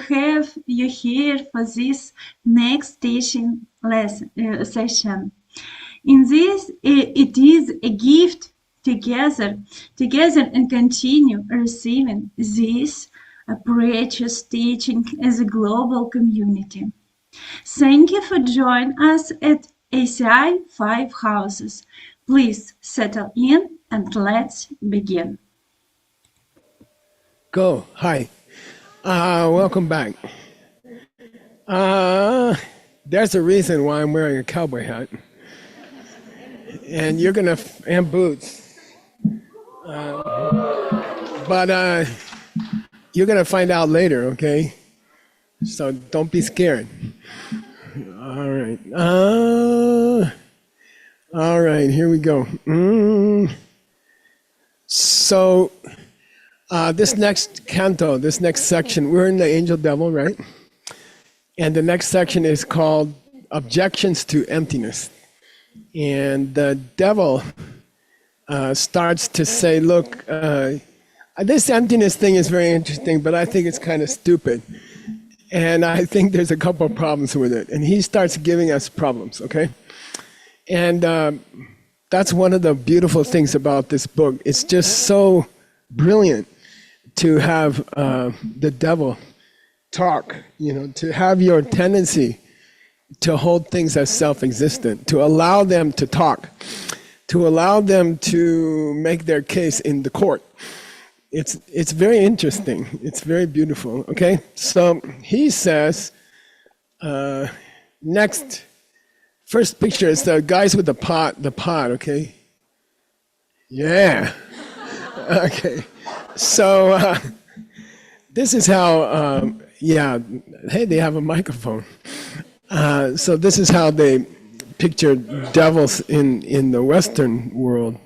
have you here for this next teaching session. In this, it is a gift together and continue receiving this precious teaching as a global community. Thank you for joining us at ACI 5 Houses. Please settle in and let's begin. Go. Hi. Welcome back. There's a reason why I'm wearing a cowboy hat. And you're going to, and boots. But you're going to find out later, okay? So don't be scared. All right. All right, here we go. So this next canto, this next section, we're in the angel devil, right? And the next section is called Objections to Emptiness. And the devil starts to say, look, this emptiness thing is very interesting, but I think it's kind of stupid. And I think there's a couple of problems with it. And he starts giving us problems, okay? And that's one of the beautiful things about this book. It's just so brilliant to have the devil talk, to have your tendency to hold things as self-existent, to allow them to talk, to allow them to make their case in the court. It's very interesting. It's very beautiful. Okay, so he says, next, first picture is the guys with the pot. Okay. Yeah. Okay. So this is how. Yeah. Hey, they have a microphone. So this is how they picture devils in the Western world,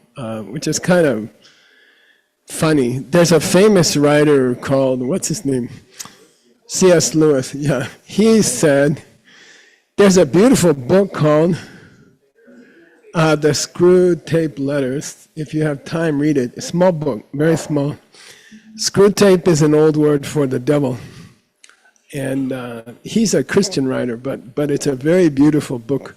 which is kind of funny. There's a famous writer called, what's his name? C.S. Lewis. Yeah. He said, there's a beautiful book called The Screw Tape Letters. If you have time, read it. A small book, very small. Screw tape is an old word for the devil. And he's a Christian writer, but it's a very beautiful book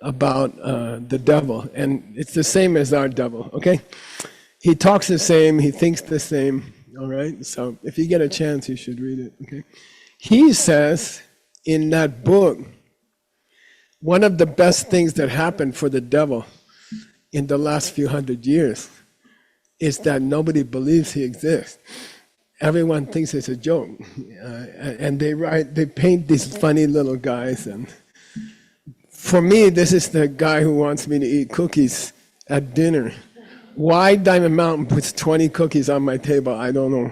about the devil. And it's the same as our devil, okay? He talks the same, he thinks the same, all right? So if you get a chance, you should read it, okay? He says in that book, one of the best things that happened for the devil in the last few hundred years is that nobody believes he exists. Everyone thinks it's a joke. And they paint these funny little guys. And for me, this is the guy who wants me to eat cookies at dinner. Why Diamond Mountain puts 20 cookies on my table, I don't know.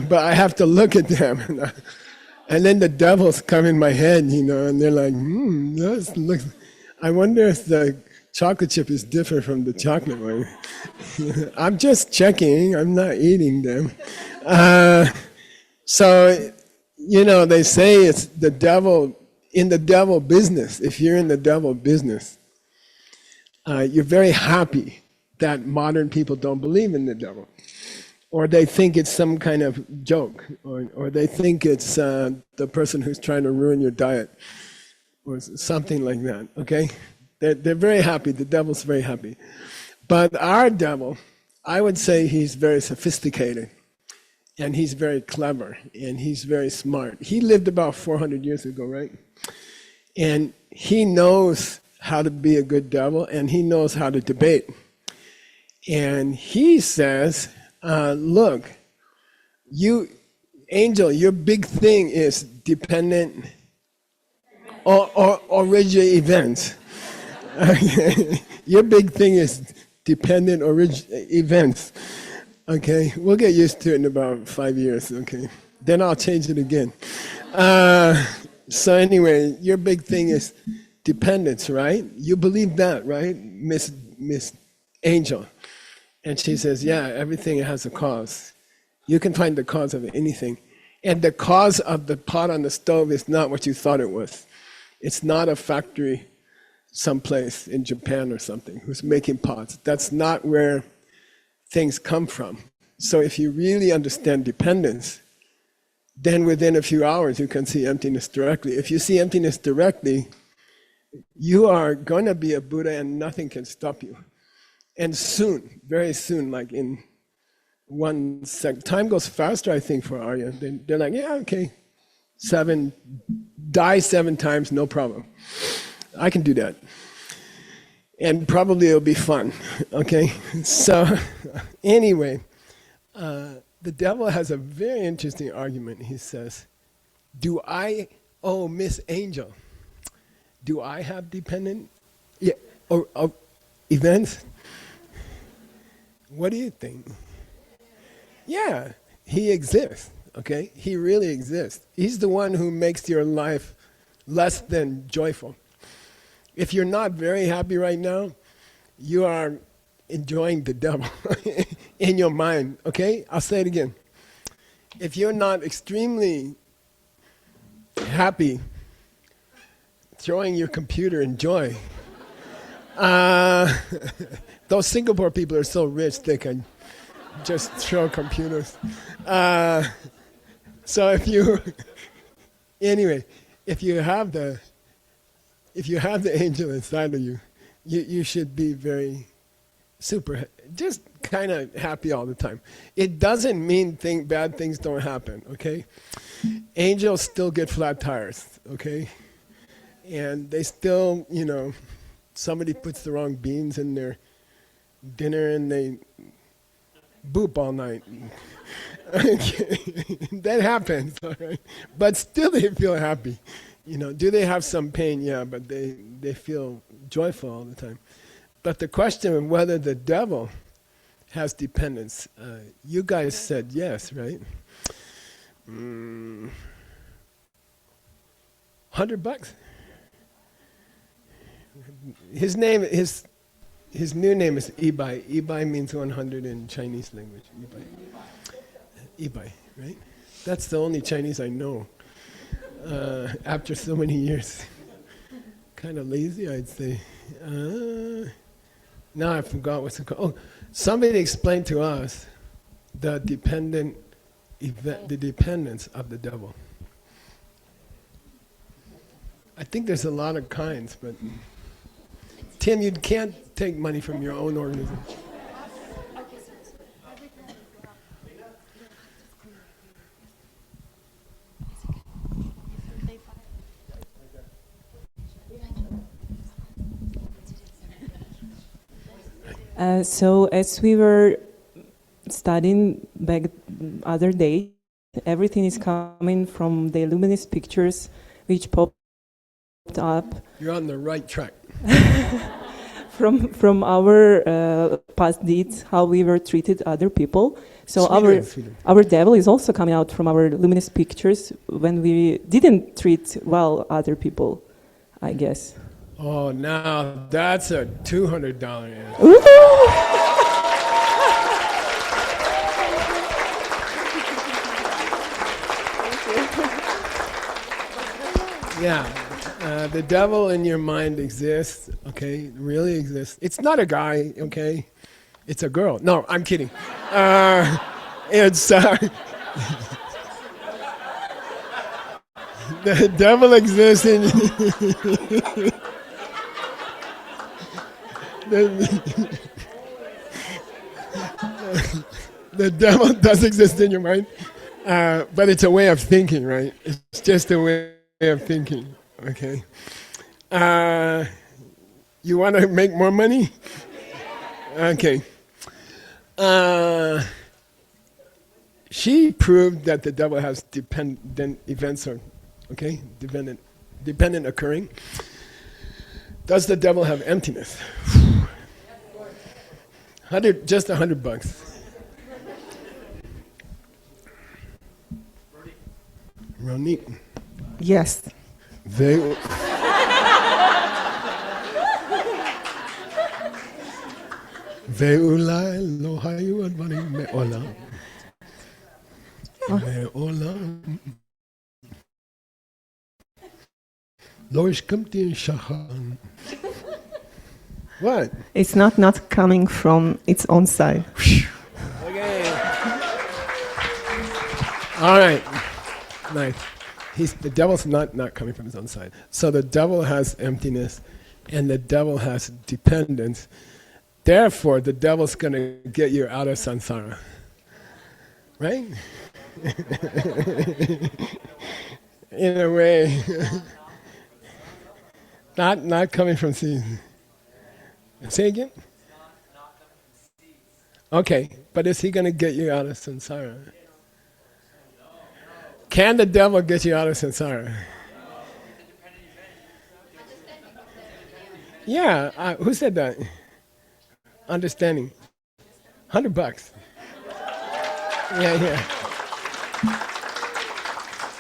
But I have to look at them. And then the devils come in my head, and they're like, this looks, I wonder if the chocolate chip is different from the chocolate one. I'm just checking, I'm not eating them. So, they say it's the devil, in the devil business. If you're in the devil business, you're very happy that modern people don't believe in the devil. Or they think it's some kind of joke, or they think it's the person who's trying to ruin your diet, or something like that, okay? They're very happy, the devil's very happy. But our devil, I would say he's very sophisticated, and he's very clever, and he's very smart. He lived about 400 years ago, right? And he knows how to be a good devil, and he knows how to debate. And he says, look, you, angel, your big thing is dependent or original events. Okay. Your big thing is dependent events. Okay, we'll get used to it in about 5 years. Okay, then I'll change it again. So anyway, your big thing is dependence, right? You believe that, right, Miss Angel? And she says, yeah, everything has a cause. You can find the cause of anything. And the cause of the pot on the stove is not what you thought it was. It's not a factory someplace in Japan or something who's making pots. That's not where things come from. So if you really understand dependence, then within a few hours you can see emptiness directly. If you see emptiness directly, you are going to be a Buddha and nothing can stop you. And soon, very soon, like in 1 sec, time goes faster, I think, for Arya. They're like, yeah, okay, die 7 times, no problem. I can do that. And probably it'll be fun, okay? So anyway, the devil has a very interesting argument. He says, Miss Angel, do I have dependent or events? What do you think? Yeah, he exists, okay? He really exists. He's the one who makes your life less than joyful. If you're not very happy right now, you are enjoying the devil in your mind, okay? I'll say it again. If you're not extremely happy, throwing your computer in joy, those Singapore people are so rich they can just throw computers. So if you, anyway, if you have the angel inside of you, you should be very just kind of happy all the time. It doesn't mean bad things don't happen, okay? Angels still get flat tires, okay? And they still, somebody puts the wrong beans in their dinner and they boop all night. Okay. That happens, all right? But still they feel happy. Do they have some pain? Yeah, but they feel joyful all the time. But the question of whether the devil has dependence, you guys said yes, right? $100? His new name is Ibai. Ibai means 100 in Chinese language. Ibai, right? That's the only Chinese I know. After so many years. Kind of lazy, I'd say. Now I forgot what's it called. Oh, somebody explained to us the dependence of the devil. I think there's a lot of kinds, but Tim, you can't take money from your own organism. So as we were studying back other day, everything is coming from the luminous pictures which popped up. You're on the right track. From our past deeds, how we were treated other people. So our devil is also coming out from our luminous pictures when we didn't treat well other people, I guess. Oh, now that's a $200 answer. Yeah, the devil in your mind exists, okay, really exists. It's not a guy, okay, it's a girl. No, I'm kidding. It's the devil exists in the devil does exist in your mind, but it's a way of thinking, right? It's just a way of thinking, okay? You want to make more money? Okay. She proved that the devil has dependent events, okay? Dependent occurring. Does the devil have emptiness? Just $100. Ronnie. Yes. Veulai lohayu advani me ola. Me ola. Loish kamti shahan. What? It's not coming from its own side. Okay. All right. Nice. The devil's not coming from his own side. So the devil has emptiness, and the devil has dependence. Therefore, the devil's going to get you out of samsara. Right? In a way. Not coming from seeds. Say again? Okay, but is he going to get you out of samsara? Can the devil get you out of samsara? Yeah, who said that? Understanding. $100. Yeah.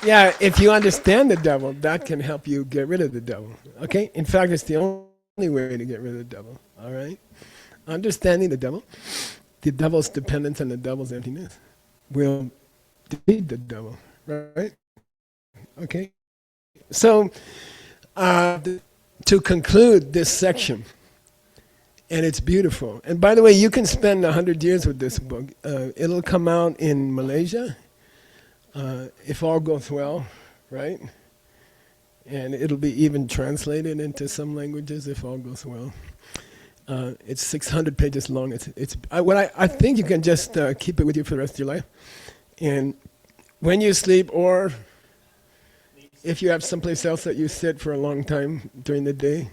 Yeah, if you understand the devil, that can help you get rid of the devil. Okay? In fact, it's the only way to get rid of the devil. All right? Understanding the devil's dependence and the devil's emptiness will defeat the devil. Right? Okay? So, to conclude this section, and it's beautiful. And by the way, you can spend 100 years with this book. It'll come out in Malaysia, if all goes well, right? And it'll be even translated into some languages if all goes well. It's 600 pages long. I think you can just keep it with you for the rest of your life. And when you sleep, or if you have someplace else that you sit for a long time during the day,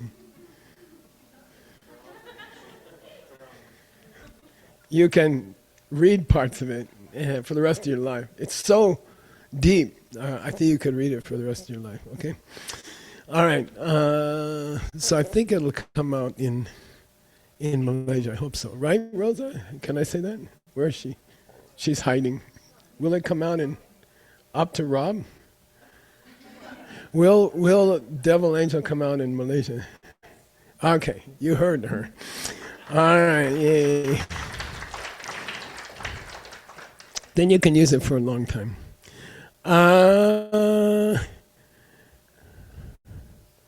you can read parts of it for the rest of your life. It's so deep. I think you could read it for the rest of your life. Okay. All right. So I think it'll come out in Malaysia. I hope so. Right, Rosa? Can I say that? Where is she? She's hiding. Will it come out in up to Rob? Will Devil Angel come out in Malaysia? Okay, you heard her. All right, yay. Then you can use it for a long time.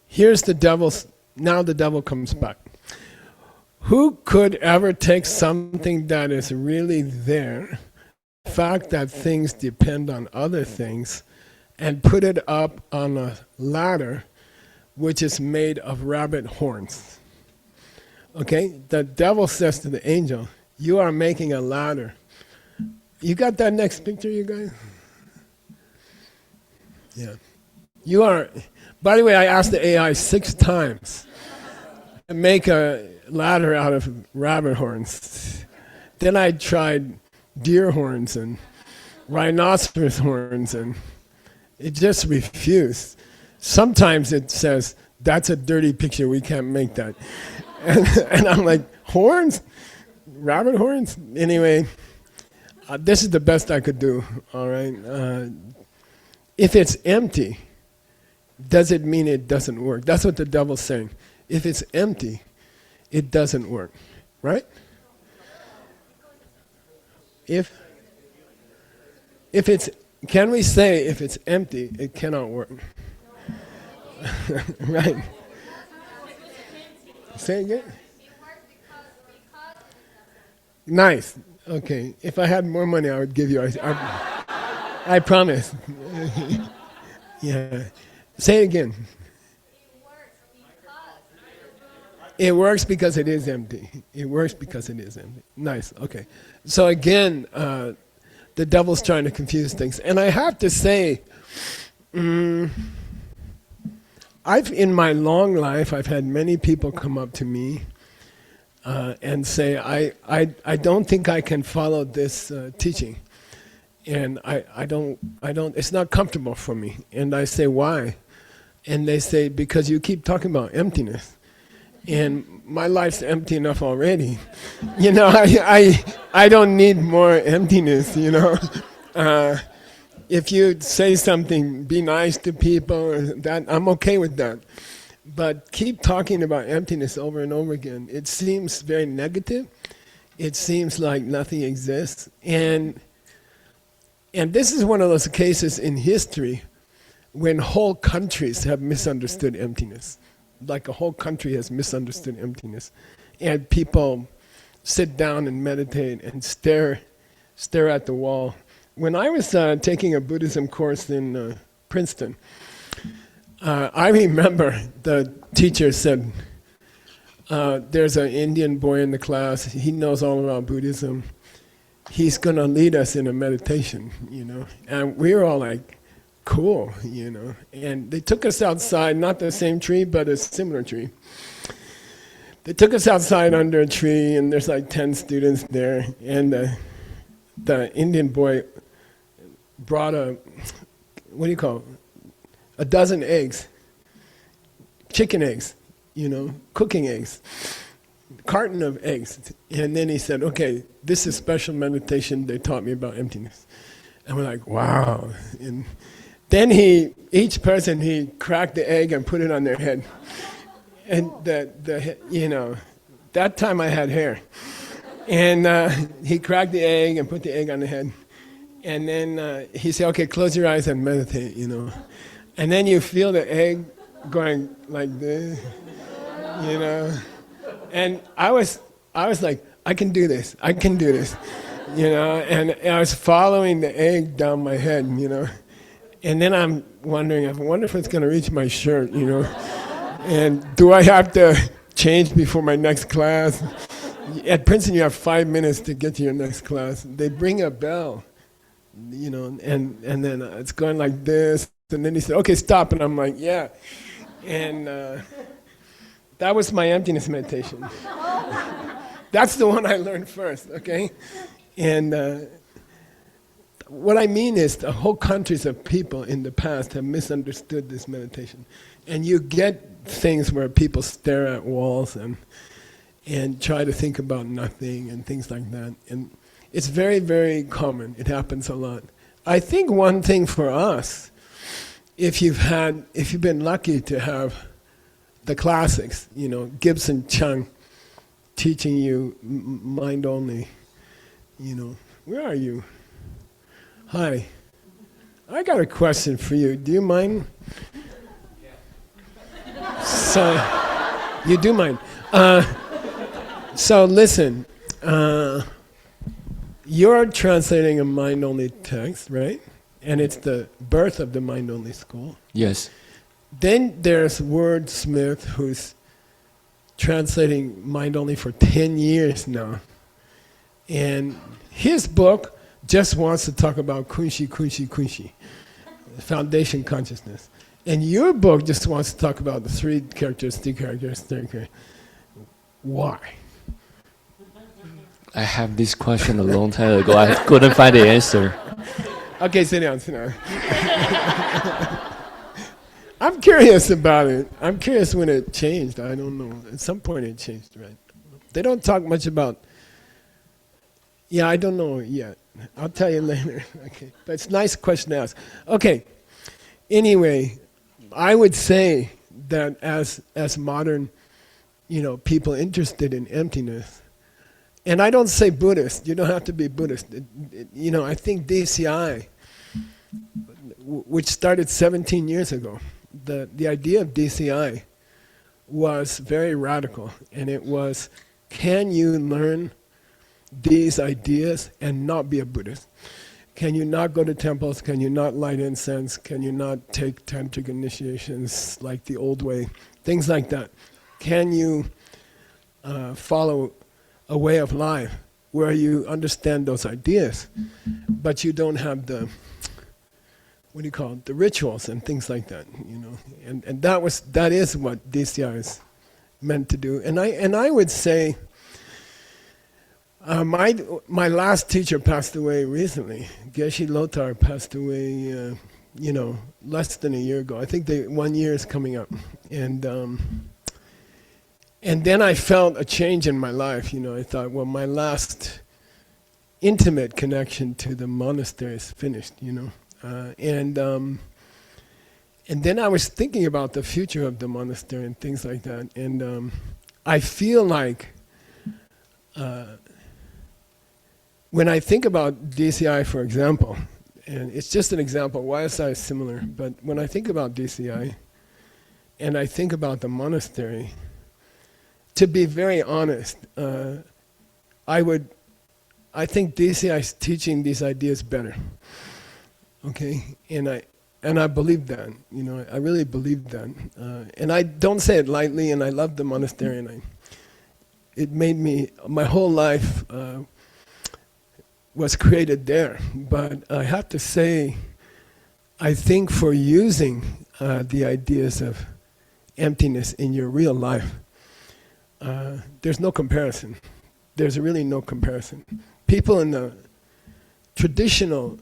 Here's the devil's, now the devil comes back. Who could ever take something that is really there, the fact that things depend on other things, and put it up on a ladder which is made of rabbit horns? Okay, the devil says to the angel, you are making a ladder. You got that next picture, you guys? Yeah. You are, by the way, I asked the AI 6 times to make a ladder out of rabbit horns. Then I tried deer horns and rhinoceros horns, and it just refused. Sometimes it says, that's a dirty picture, we can't make that. And I'm like, horns? Rabbit horns? Anyway, this is the best I could do, all right? If it's empty, does it mean it doesn't work? That's what the devil's saying. If it's empty, it doesn't work, right? If it's, can we say if it's empty, it cannot work? Right? Say it again? Nice. Okay. If I had more money, I would give you. I promise. Yeah. Say it again. It works because it is empty. It works because it is empty. Nice. Okay. So again, the devil's trying to confuse things, and I have to say, in my long life, I've had many people come up to me and say, I don't think I can follow this teaching, and I don't, it's not comfortable for me. And I say, why? And they say, because you keep talking about emptiness, and my life's empty enough already. You know, I don't need more emptiness, you know. If you say something, be nice to people, that I'm okay with that. But keep talking about emptiness over and over again. It seems very negative. It seems like nothing exists. And this is one of those cases in history when whole countries have misunderstood emptiness. Like a whole country has misunderstood emptiness. And people sit down and meditate and stare at the wall when I was taking a Buddhism course in Princeton, I remember the teacher said, there's an Indian boy in the class, he knows all about Buddhism. He's going to lead us in a meditation, you know. And we were all like, cool, you know. And they took us outside, not the same tree, but a similar tree. They took us outside under a tree, and there's like 10 students there. And the Indian boy brought a dozen eggs, chicken eggs, you know, cooking eggs, carton of eggs. And then he said, okay, this is special meditation. They taught me about emptiness. And we're like, wow. And then each person, he cracked the egg and put it on their head. And you know, that time I had hair. And he cracked the egg and put the egg on the head. And then he said, okay, close your eyes and meditate, you know. And then you feel the egg going like this, you know. And I was like, I can do this, you know. And I was following the egg down my head, you know. And then I'm wondering, I wonder if it's going to reach my shirt, you know. And do I have to change before my next class? At Princeton, you have 5 minutes to get to your next class. They bring a bell, you know, and then it's going like this. And then he said, okay, stop. And I'm like, yeah. And that was my emptiness meditation. That's the one I learned first, okay? And what I mean is the whole countries of people in the past have misunderstood this meditation. And you get things where people stare at walls and try to think about nothing and things like that. And it's very, very common. It happens a lot. I think one thing for us, if you've been lucky to have the classics, you know, Gibson Chung teaching you mind only, you know. Where are you? Hi. I got a question for you. Do you mind? So, you do mind. So listen, you're translating a mind-only text, right? And it's the birth of the mind-only school. Yes. Then there's Wordsmith, who's translating mind-only for 10 years now. And his book just wants to talk about kunshi, kunshi, kunshi, foundation consciousness. And your book just wants to talk about the three characters. Why? I have this question a long time ago. I couldn't find the answer. Okay, sit down. I'm curious about it. I'm curious when it changed. I don't know. At some point it changed, right? They don't talk much about... Yeah, I don't know yet. I'll tell you later. Okay, but it's a nice question to ask. Okay, anyway, I would say that as modern, you know, people interested in emptiness, and I don't say Buddhist, you don't have to be Buddhist. You know, I think DCI, which started 17 years ago, the idea of DCI was very radical, and it was, can you learn these ideas and not be a Buddhist? Can you not go to temples? Can you not light incense? Can you not take tantric initiations like the old way? Things like that. Can you follow a way of life where you understand those ideas, but you don't have the, what do you call it, the rituals and things like that, you know? And that is what DCI is meant to do. And I would say, my last teacher passed away recently. Geshe Lothar passed away, you know, less than a year ago. I think 1 year is coming up. And then I felt a change in my life. You know, I thought, well, my last intimate connection to the monastery is finished. You know, and then I was thinking about the future of the monastery and things like that. And I feel like. When I think about DCI, for example, and it's just an example, YSI is similar, but when I think about DCI, and I think about the monastery, to be very honest, I would I think DCI is teaching these ideas better. Okay, and I believe that. I really believe that, and I don't say it lightly. And I love the monastery, and it made me, my whole life was created there. But I have to say, I think for using the ideas of emptiness in your real life, there's no comparison. There's really no comparison. People in the traditional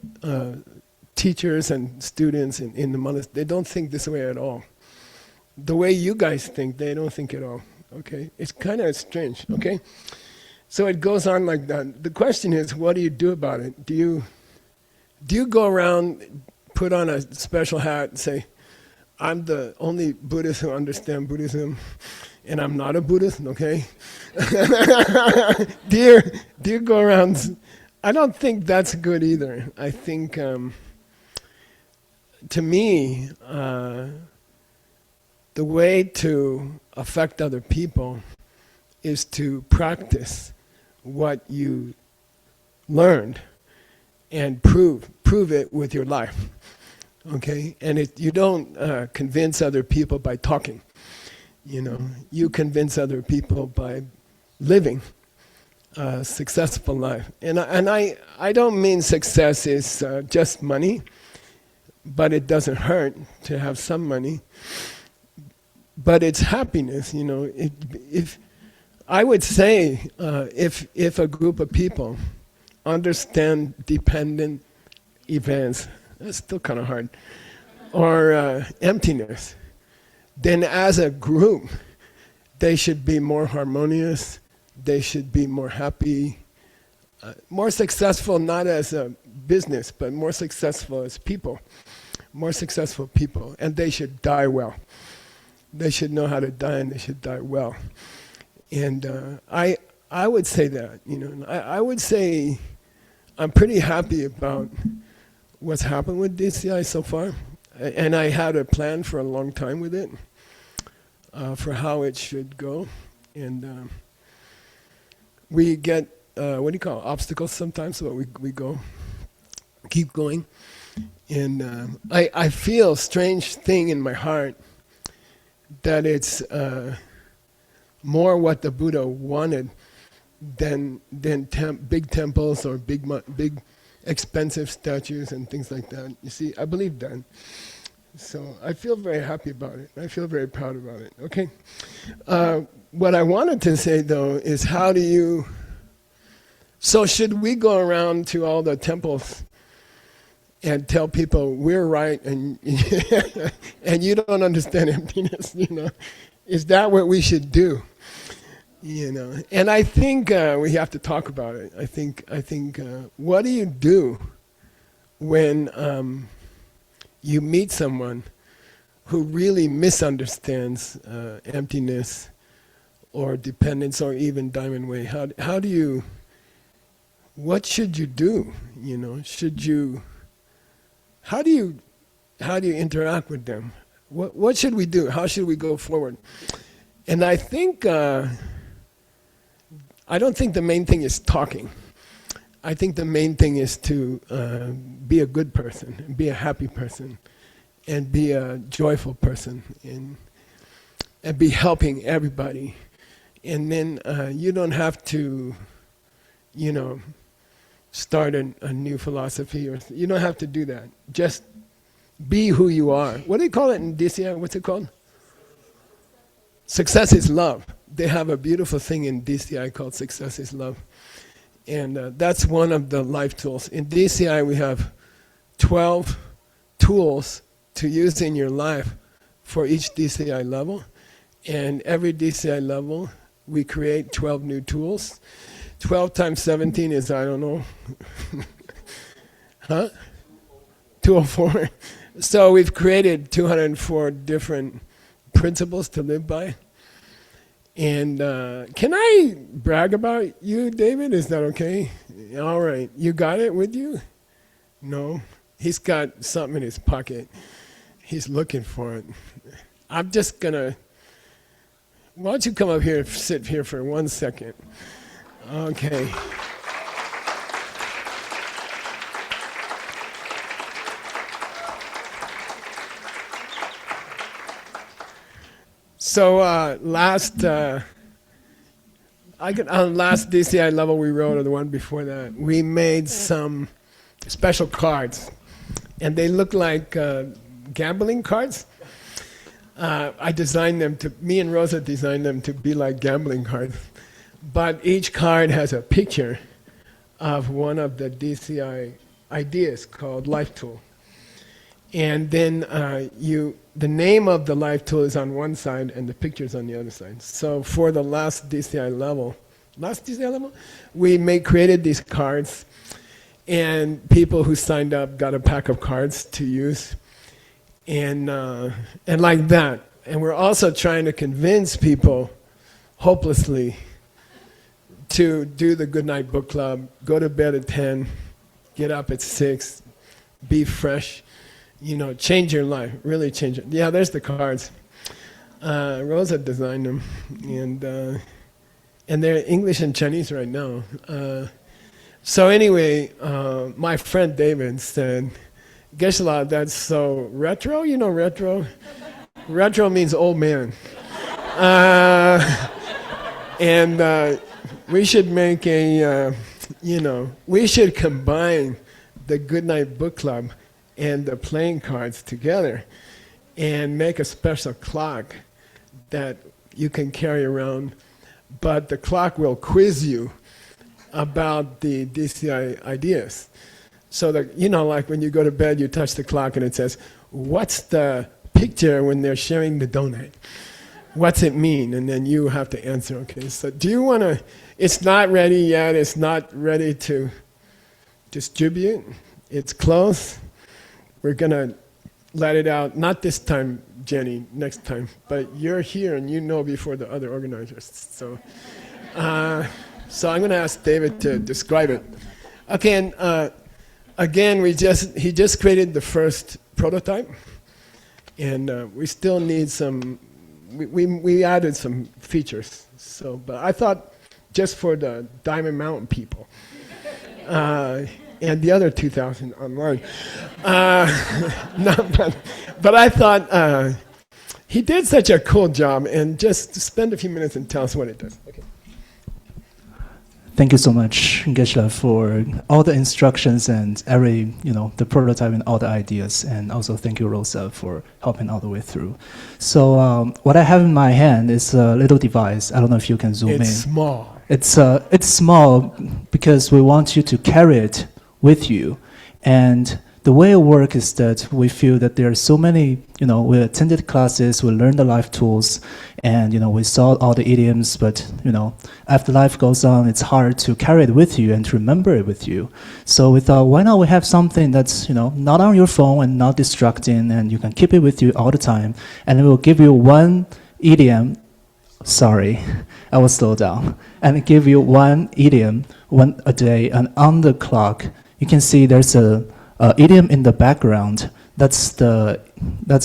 teachers and students in the monastery, they don't think this way at all. The way you guys think, they don't think at all. Okay, it's kind of strange. Okay, so it goes on like that. The question is, what do you do about it? Do you go around, put on a special hat, and say, "I'm the only Buddhist who understands Buddhism, and I'm not a Buddhist"? Okay. do you go around? I don't think that's good either. I think. To me, the way to affect other people is to practice what you learned and prove it with your life. Okay, and you don't convince other people by talking. You convince other people by living a successful life. And I don't mean success is just money. But it doesn't hurt to have some money. But it's happiness, If I would say, if a group of people understand dependent events, that's still kind of hard, or emptiness, then as a group, they should be more harmonious. They should be more happy, more successful, not as a business, but more successful as people. More successful people, and they should die well. They should know how to die, and they should die well. And I would say that, I would say I'm pretty happy about what's happened with DCI so far, and I had a plan for a long time with it, for how it should go, and we get obstacles sometimes, but we keep going. And I feel a strange thing in my heart that it's more what the Buddha wanted than big temples or big expensive statues and things like that. You see, I believe that. So I feel very happy about it. I feel very proud about it. Okay. What I wanted to say though is so should we go around to all the temples and tell people we're right and and you don't understand emptiness, Is that what we should do? And I think we have to talk about it. I think what do you do when you meet someone who really misunderstands emptiness or dependence or even Diamond Way? What should you do? How do you interact with them? What should we do? How should we go forward? And I think I don't think the main thing is talking. I think the main thing is to be a good person, be a happy person, and be a joyful person, and be helping everybody. And then you don't have to, start a new philosophy, or you don't have to do that. Just be who you are. What do you call it in DCI? What's it called? Success is love. They have a beautiful thing in DCI called Success is Love. And that's one of the life tools. In DCI we have 12 tools to use in your life for each DCI level. And every DCI level we create 12 new tools. 12 times 17 is, I don't know, 204. So we've created 204 different principles to live by. And can I brag about you, David? Is that okay? All right. You got it with you? No? He's got something in his pocket. He's looking for it. I'm just going to... Why don't you come up here and sit here for 1 second? Okay. So last DCI level we wrote, or the one before that, we made some special cards, and they look like gambling cards. Me and Rosa designed them to be like gambling cards, but each card has a picture of one of the DCI ideas called Life Tool. And then the name of the life tool is on one side and the picture's on the other side. So for the last DCI level, we created these cards, and people who signed up got a pack of cards to use, and like that. And we're also trying to convince people, hopelessly, to do the Goodnight Book Club, go to bed at 10, get up at 6, be fresh. Change your life, really change it. Yeah, there's the cards. Rosa designed them, and they're English and Chinese right now. So anyway, my friend David said, Geshe, that's so retro, retro? Retro means old man. And we should make we should combine the Goodnight Book Club and the playing cards together and make a special clock that you can carry around, but the clock will quiz you about the DCI ideas. So that, like when you go to bed, you touch the clock and it says, what's the picture when they're sharing the donut? What's it mean? And then you have to answer, okay, so do you want to, it's not ready yet, it's not ready to distribute, it's close. We're going to let it out, not this time, Jenny, next time, but you're here and before the other organizers. So I'm going to ask David to describe it. Okay, and again, he just created the first prototype, and we still need some, we added some features. So, but I thought just for the Diamond Mountain people, and the other 2,000 online. But I thought he did such a cool job, and just spend a few minutes and tell us what it does. Okay. Thank you so much, Geshe, for all the instructions and the prototype and all the ideas. And also thank you, Rosa, for helping all the way through. So what I have in my hand is a little device. I don't know if you can zoom in. It's small. It's small because we want you to carry it with you. And the way it works is that we feel that there are so many, we attended classes, we learned the life tools, and, we saw all the idioms, but, after life goes on, it's hard to carry it with you and to remember it with you. So we thought, why not we have something that's, not on your phone and not distracting, and you can keep it with you all the time, and it will give you one idiom. Sorry, I will slow down. And give you one idiom a day, and on the clock, you can see there's a idiom in the background. That's a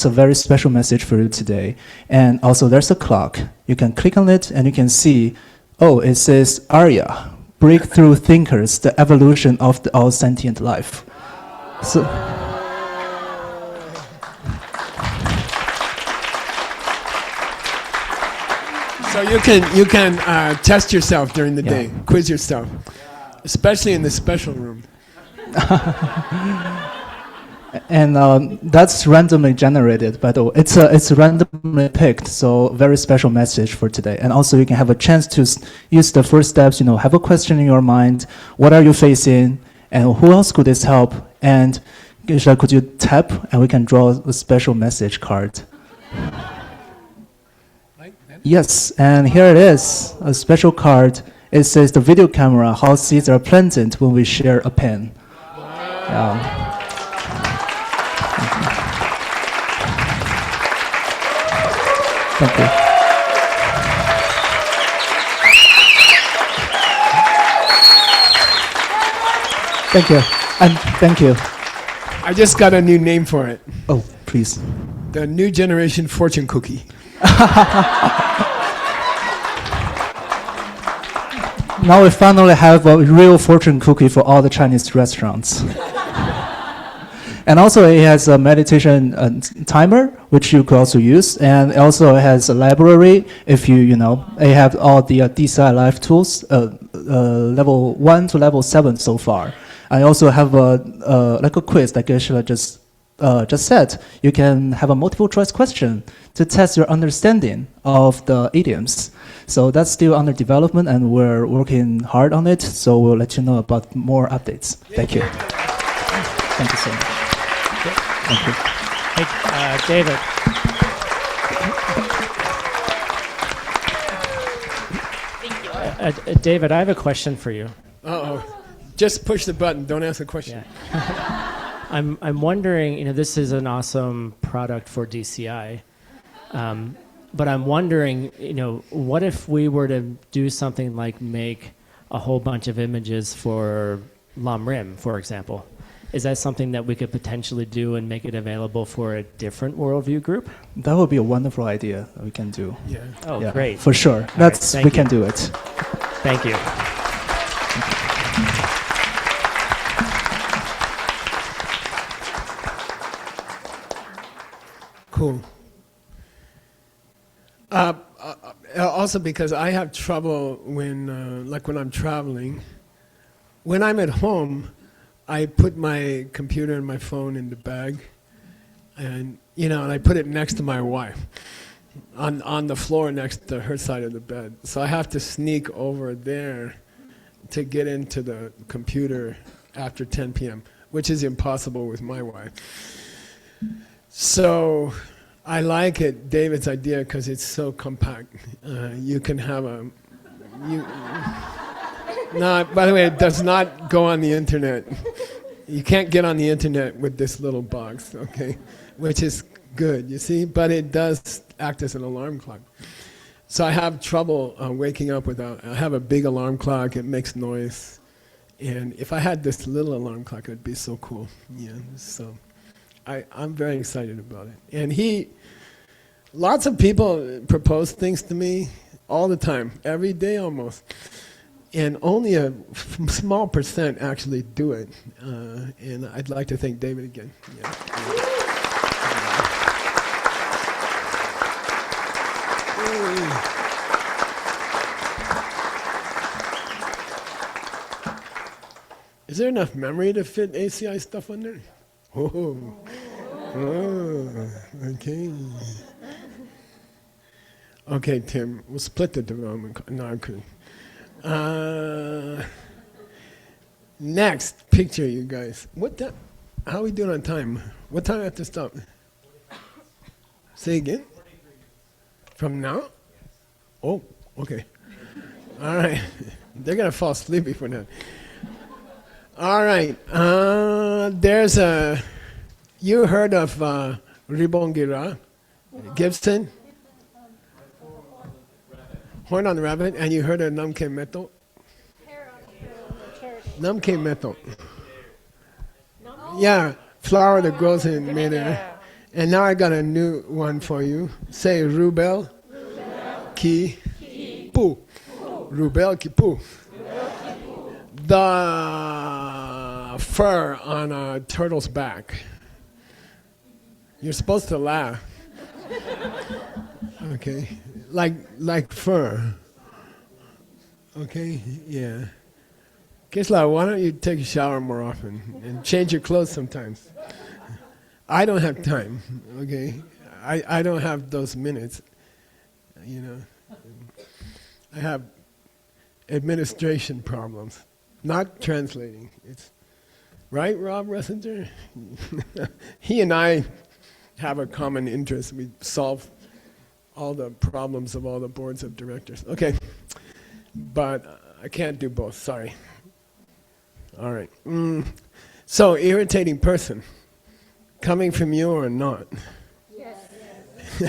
very special message for you today. And also there's a clock. You can click on it and you can see, it says Arya, breakthrough thinkers, the evolution of the all sentient life. So you can test yourself during the day, quiz yourself, especially in the special room. And that's randomly generated, by the way. It's randomly picked, so very special message for today. And also you can have a chance to use the first steps, have a question in your mind. What are you facing? And who else could this help? And Geshe, could you tap and we can draw a special message card? Yes, and here it is, a special card. It says the video camera, how seeds are planted when we share a pen. Yeah. Thank you. Thank you. And thank you. I just got a new name for it. Oh, please. The New Generation Fortune Cookie. Now we finally have a real fortune cookie for all the Chinese restaurants. And also it has a meditation timer, which you could also use. And it also has a library. If it have all the DCI life tools, level 1 to level 7 so far. I also have like a quiz that Geshe just said. You can have a multiple choice question to test your understanding of the idioms. So that's still under development, and we're working hard on it. So we'll let you know about more updates. Thank you. Thank you so much. Thank you. Hey, David. David, I have a question for you. Uh-oh. Just push the button. Don't ask a question. Yeah. I'm wondering, this is an awesome product for DCI. But I'm wondering, what if we were to do something like make a whole bunch of images for Lam Rim, for example? Is that something that we could potentially do and make it available for a different worldview group? That would be a wonderful idea that we can do. Yeah. Oh, yeah, great. For sure. We can do it. Thank you. Cool. Also, because I have trouble when I'm traveling. When I'm at home, I put my computer and my phone in the bag, and and I put it next to my wife, on the floor next to her side of the bed. So I have to sneak over there to get into the computer after 10 p.m., which is impossible with my wife. So I like it, David's idea, because it's so compact. You can have no, by the way, it does not go on the internet. You can't get on the internet with this little box, okay? Which is good, you see? But it does act as an alarm clock. So I have trouble waking up without. I have a big alarm clock, it makes noise. And if I had this little alarm clock, it would be so cool. Yeah, so I'm very excited about it. And lots of people propose things to me all the time, every day almost. And only a small percent actually do it. And I'd like to thank David again. Yeah. Is there enough memory to fit ACI stuff on there? Oh, okay. Okay, Tim, we'll split the development. No, I'm kidding. Next picture, you guys. How are we doing on time? What time do I have to stop? Say again? From now? Oh, okay. All right. They're going to fall asleep before that. All right. You heard of Ribongira, Gibson? Horn on the rabbit, and you heard of Namke Meto? Namke Meto. Yeah, flower that grows in midair. And now I got a new one for you. Say Rubel Ki Pu. Rubel Ki Pu. The fur on a turtle's back. You're supposed to laugh. Okay. Like fur. Okay, yeah. Kisla, why don't you take a shower more often and change your clothes sometimes? I don't have time, okay? I don't have those minutes, I have administration problems, not translating. It's right, Rob Ressinger? He and I have a common interest. We solve all the problems of all the boards of directors. Okay, but I can't do both, sorry. All right. So, irritating person, coming from you or not? Yes.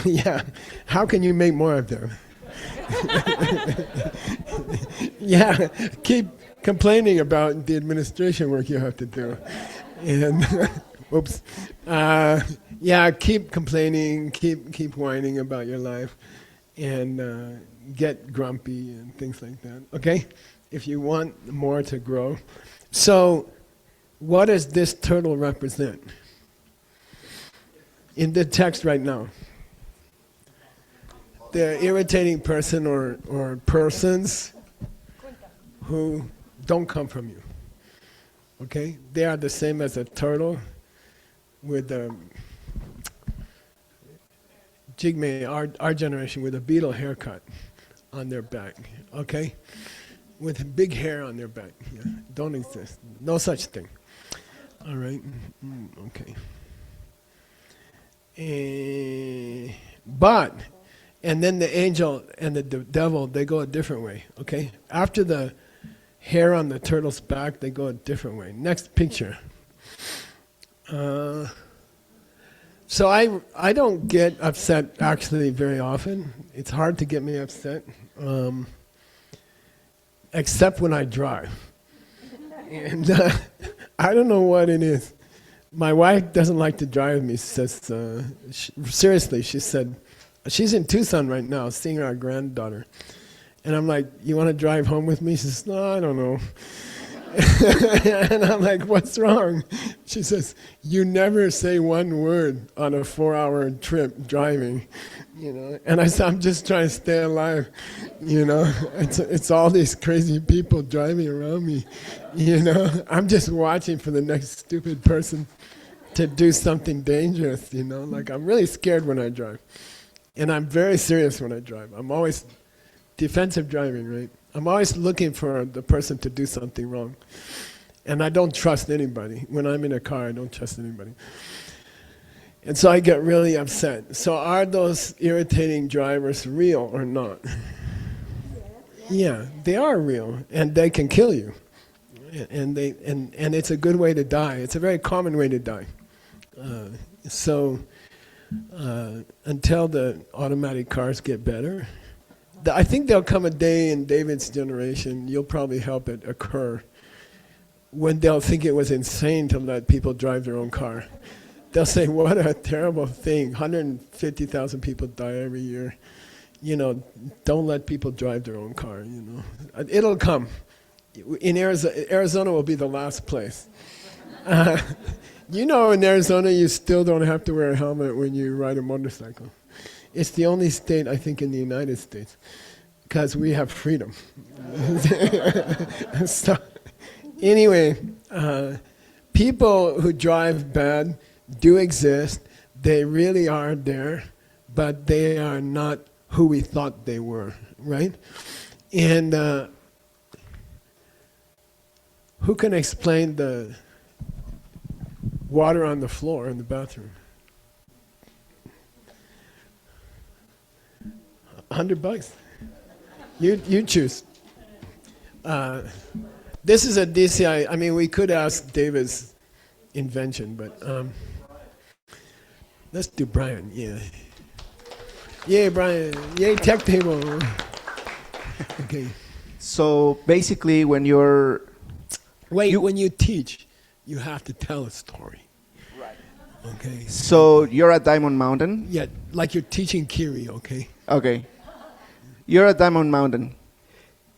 Yeah, how can you make more of them? Yeah, keep complaining about the administration work you have to do. And, oops. Yeah, keep complaining, keep whining about your life, and get grumpy and things like that, okay? If you want more to grow. So, what does this turtle represent? in the text right now. The irritating person or persons who don't come from you. Okay? They are the same as a turtle with a jigme, our generation, with a beetle haircut on their back. Okay? With big hair on their back. Yeah. Don't exist. No such thing. All right? Okay. But, and then the angel and the devil, they go a different way. Okay? After the hair on the turtle's back, they go a different way. Next picture. So I don't get upset actually very often. It's hard to get me upset, except when I drive. And I don't know what it is. My wife doesn't like to drive me. She says, seriously, she said, she's in Tucson right now, seeing our granddaughter. And I'm like, you want to drive home with me? She says, no, I don't know. And I'm like, what's wrong? She says, you never say one word on a 4-hour trip driving, you know. And I said, I'm just trying to stay alive, you know. It's all these crazy people driving around me, you know. I'm just watching for the next stupid person to do something dangerous, you know. Like, I'm really scared when I drive. And I'm very serious when I drive. I'm always defensive driving, right? I'm always looking for the person to do something wrong. And I don't trust anybody. When I'm in a car, I don't trust anybody. And so I get really upset. So are those irritating drivers real or not? Yeah, they are real. And they can kill you. And it's a good way to die. It's a very common way to die. Until the automatic cars get better, I think there'll come a day in David's generation, you'll probably help it occur, when they'll think it was insane to let people drive their own car. They'll say, what a terrible thing. 150,000 people die every year. You know, don't let people drive their own car, you know. It'll come. In Arizona will be the last place. You know, in Arizona, you still don't have to wear a helmet when you ride a motorcycle. It's the only state, I think, in the United States, because we have freedom. So, anyway, people who drive bad do exist. They really are there, but they are not who we thought they were, right? And who can explain the water on the floor in the bathroom? $100. You choose. This is a DCI. I mean, we could ask David's invention, but let's do Brian. Yeah. Yay, Brian. Yay, tech table. Okay. So basically, when you're when you teach, you have to tell a story. Right. Okay. So you're at Diamond Mountain. Yeah, like you're teaching Kiri. Okay. Okay. You're at Diamond Mountain.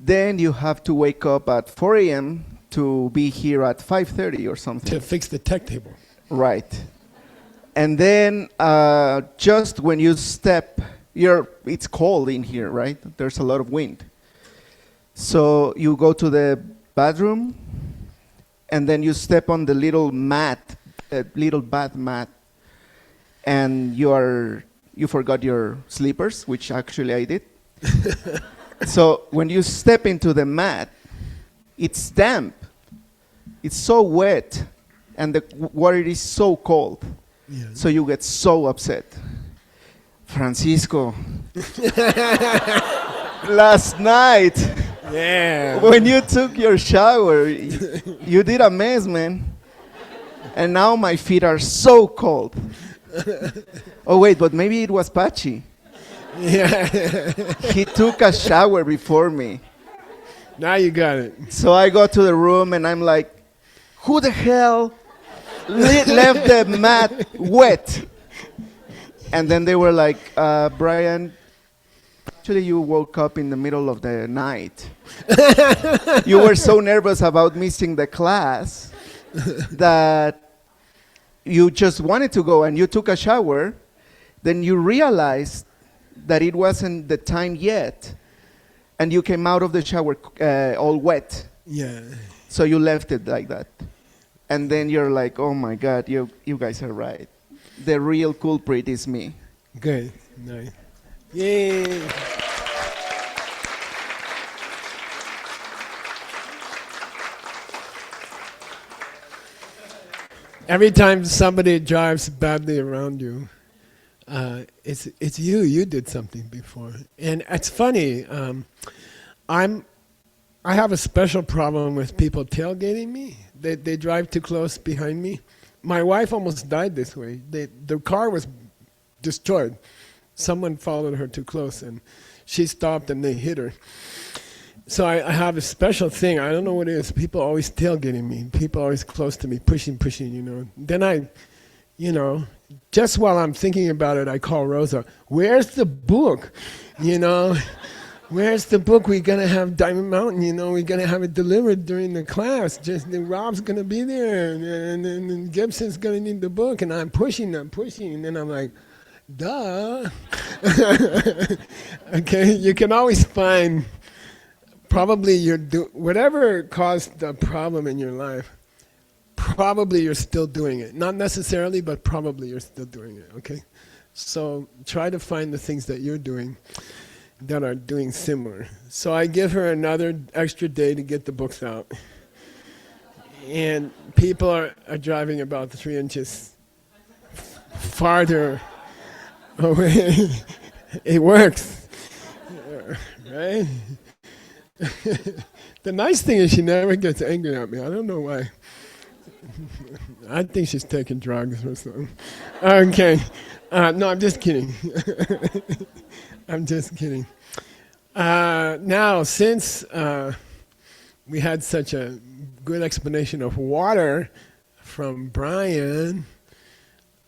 Then you have to wake up at 4 a.m. to be here at 5:30 or something. To fix the tech table. Right. And then just when you step, it's cold in here, right? There's a lot of wind. So you go to the bathroom, and then you step on the little mat, little bath mat, and you forgot your slippers, which actually I did. So when you step into the mat, it's damp. It's so wet, and the water is so cold. Yeah. So you get so upset. Francisco, last night, when you took your shower, you did a mess, man. And now my feet are so cold. Oh, wait, but maybe it was Pachi. Yeah. He took a shower before me. Now you got it. So I go to the room and I'm like, who the hell left the mat wet? And then they were like, Brian, actually you woke up in the middle of the night. You were so nervous about missing the class that you just wanted to go and you took a shower, then you realized that it wasn't the time yet, and you came out of the shower all wet. Yeah. So you left it like that. And then you're like, oh my God, you guys are right. The real culprit is me. Good. Nice. Yay. Every time somebody drives badly around you, it's you. You did something before, and it's funny. I have a special problem with people tailgating me. They drive too close behind me. My wife almost died this way. The car was destroyed. Someone followed her too close, and she stopped, and they hit her. So I have a special thing. I don't know what it is. People always tailgating me. People always close to me, pushing, you know. Then just while I'm thinking about it, I call Rosa. Where's the book? You know, where's the book? We're going to have Diamond Mountain, you know. We're going to have it delivered during the class. Rob's going to be there, and Gibson's going to need the book. And I'm pushing, and then I'm like, duh. Okay, you can always find... Probably whatever caused the problem in your life, probably you're still doing it. Not necessarily, but probably you're still doing it, okay? So try to find the things that you're doing that are doing similar. So I give her another extra day to get the books out. And people are driving about 3 inches farther away. It works, right? The nice thing is she never gets angry at me. I don't know why. I think she's taking drugs or something. Okay. No, I'm just kidding. I'm just kidding. Now, since we had such a good explanation of water from Brian,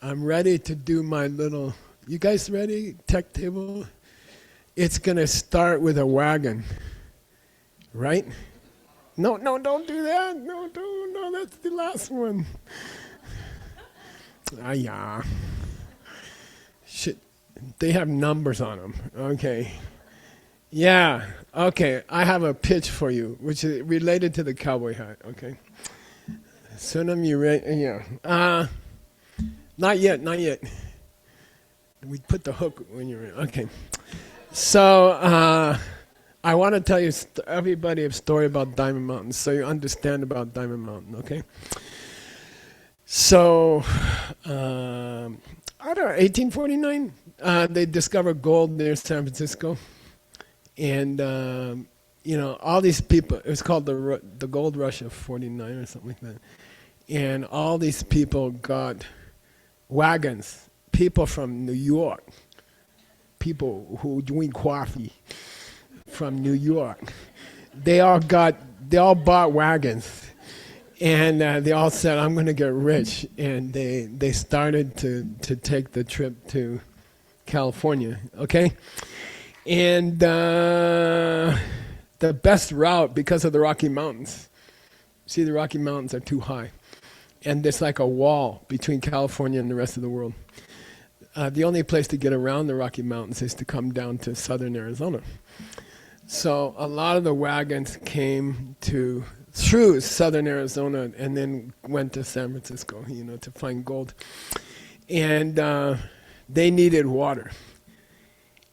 I'm ready to do my little... You guys ready? Tech table? It's going to start with a wagon. Right? No, don't do that. No, that's the last one. Yeah. Shit. They have numbers on them. Okay. Yeah. Okay. I have a pitch for you, which is related to the cowboy hat. Okay. Sunam, you ready? Yeah. Not yet. We put the hook when you're in. Okay. So, I want to tell you everybody a story about Diamond Mountain so you understand about Diamond Mountain, okay? So, I don't know, 1849, they discovered gold near San Francisco. And, all these people, it was called the Gold Rush of 49 or something like that. And all these people got wagons, people from New York, people who drink coffee. From New York, they all bought wagons, and they all said, "I'm going to get rich," and they started to take the trip to California. Okay, and the best route because of the Rocky Mountains. See, the Rocky Mountains are too high, and there's like a wall between California and the rest of the world. The only place to get around the Rocky Mountains is to come down to southern Arizona. So a lot of the wagons came through southern Arizona and then went to San Francisco, to find gold. And they needed water.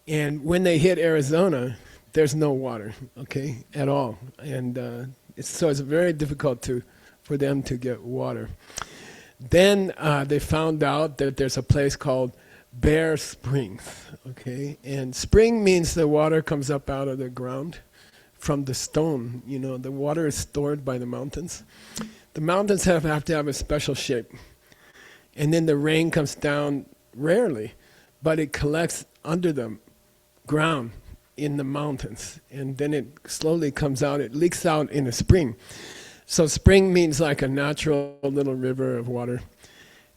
And when they hit Arizona, there's no water, okay, at all. And so it's very difficult for them to get water. Then they found out that there's a place called Bear Springs, okay? And spring means the water comes up out of the ground from the stone. The water is stored by the mountains. The mountains have to have a special shape. And then the rain comes down rarely, but it collects under the ground in the mountains. And then it slowly comes out. It leaks out in a spring. So spring means like a natural little river of water.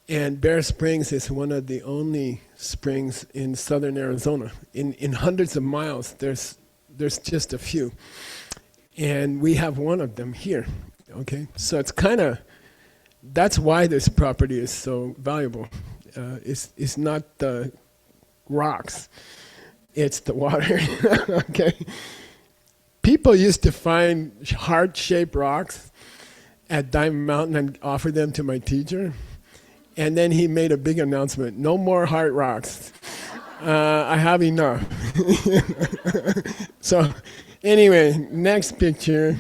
And Bear Springs is one of the only springs in southern Arizona. In hundreds of miles, there's just a few. And we have one of them here, okay? So it's kind of That's why this property is so valuable. It's not the rocks, it's the water. Okay. People used to find heart-shaped rocks at Diamond Mountain and offer them to my teacher. And then he made a big announcement, no more heart rocks. I have enough. So anyway, next picture.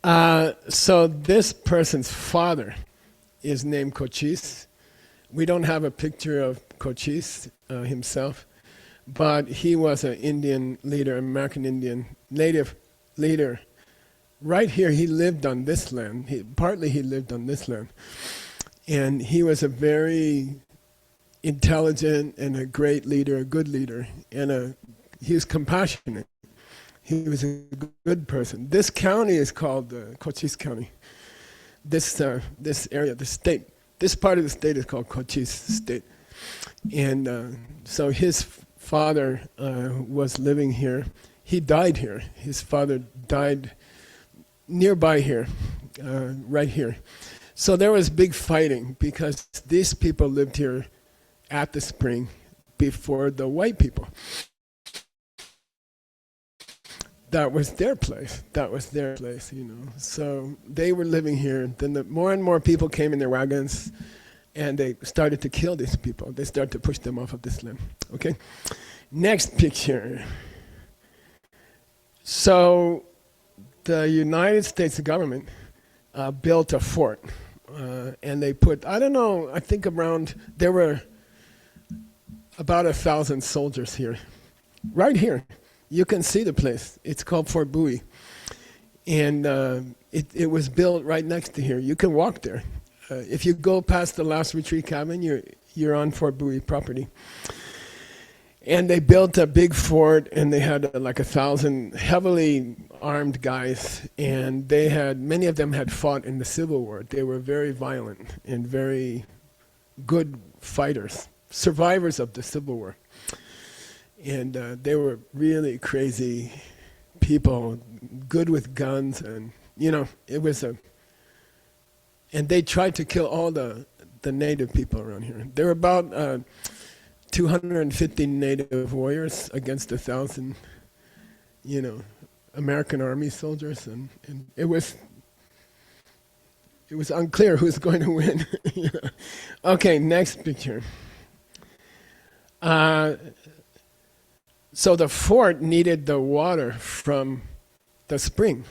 So this person's father is named Cochise. We don't have a picture of Cochise himself, but he was an Indian leader, American Indian, native leader. Right here, he lived on this land. Partly he lived on this land. And he was a very intelligent and a great leader, a good leader, and he was compassionate. He was a good person. This county is called Cochise County. This area, the state, this part of the state is called Cochise State. And so his father was living here. He died here. His father died nearby here, right here. So there was big fighting because these people lived here at the spring before the white people. That was their place. That was their place, you know. So they were living here. Then more and more people came in their wagons, and they started to kill these people. They started to push them off of this land. Okay. Next picture. So the United States government built a fort, and they put, I don't know, I think there were about 1,000 soldiers here, right here. You can see the place. It's called Fort Bowie. And it was built right next to here. You can walk there. If you go past the last retreat cabin, you're on Fort Bowie property. And they built a big fort, and they had like 1,000 heavily armed guys, and many of them had fought in the Civil War. They were very violent and very good fighters, survivors of the Civil War. And they were really crazy people, good with guns, and you know, it was and they tried to kill all the native people around here. There were about 250 native warriors against 1,000, you know, American Army soldiers, and it was unclear who's going to win. You know? Okay, next picture. So the fort needed the water from the spring.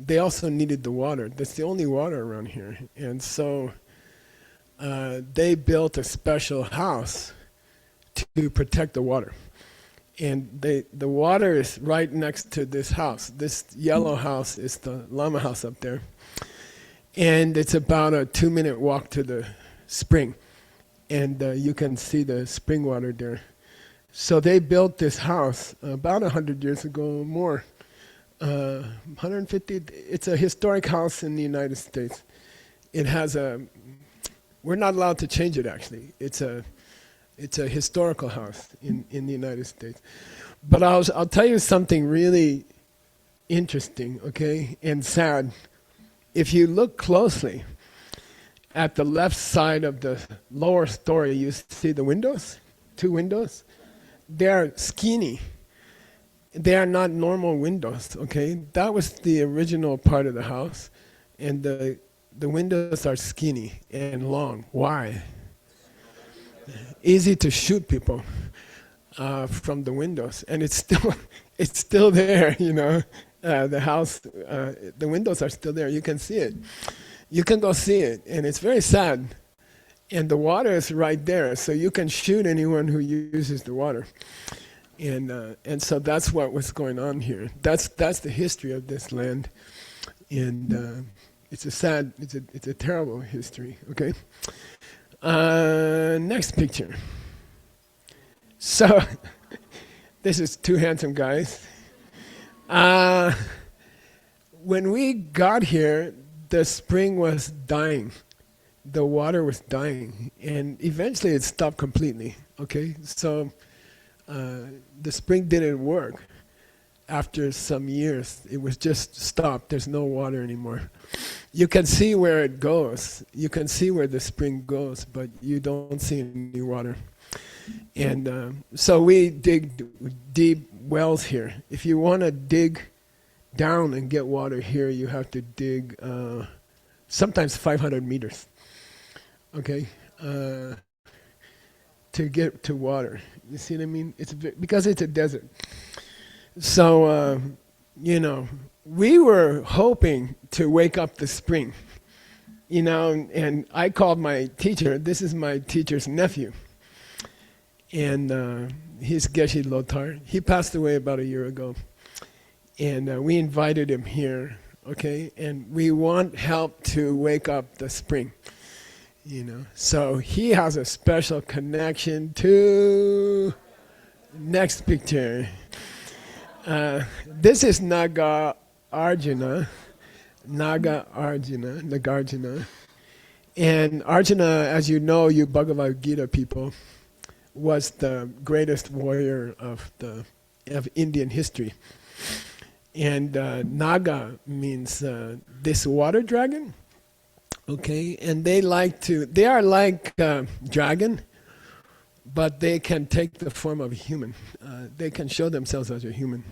They also needed the water. That's the only water around here. And so they built a special house to protect the water. And the water is right next to this house. This yellow house is the Lama house up there. And it's about a 2-minute walk to the spring. And you can see the spring water there. So they built this house about 100 years ago, more, 150. It's a historic house in the United States. It has we're not allowed to change it actually. It's a historical house in the United States. But I'll tell you something really interesting, okay, and sad. If you look closely at the left side of the lower story, you see the windows, 2 windows. They are skinny. They are not normal windows, okay? That was the original part of the house, and the windows are skinny and long. Why? Easy to shoot people from the windows, and it's still there, you know. The house, the windows are still there. You can see it. You can go see it, and it's very sad. And the water is right there, so you can shoot anyone who uses the water. And so that's what was going on here. That's the history of this land, and it's a terrible history. Okay. Next picture. So this is 2 handsome guys. When we got here, the spring was dying. The water was dying, and eventually it stopped completely, okay? So the spring didn't work. After some years, it was just stopped. There's no water anymore. you can see where it goes. You can see where the spring goes, but you don't see any water. And so we dig deep wells here. If you want to dig down and get water here, you have to dig sometimes 500 meters, okay, to get to water. You see what I mean? It's because it's a desert. So, we were hoping to wake up the spring, and I called my teacher. This is my teacher's nephew. And he's Geshe Lothar. He passed away about a year ago. And we invited him here, okay? And we want help to wake up the spring, So he has a special connection to... Next picture. This is Nagarjuna. Nagarjuna. And Arjuna, as you know, you Bhagavad Gita people, was the greatest warrior of Indian history. And Naga means this water dragon, okay? And they are like dragon, but they can take the form of a human. They can show themselves as a human.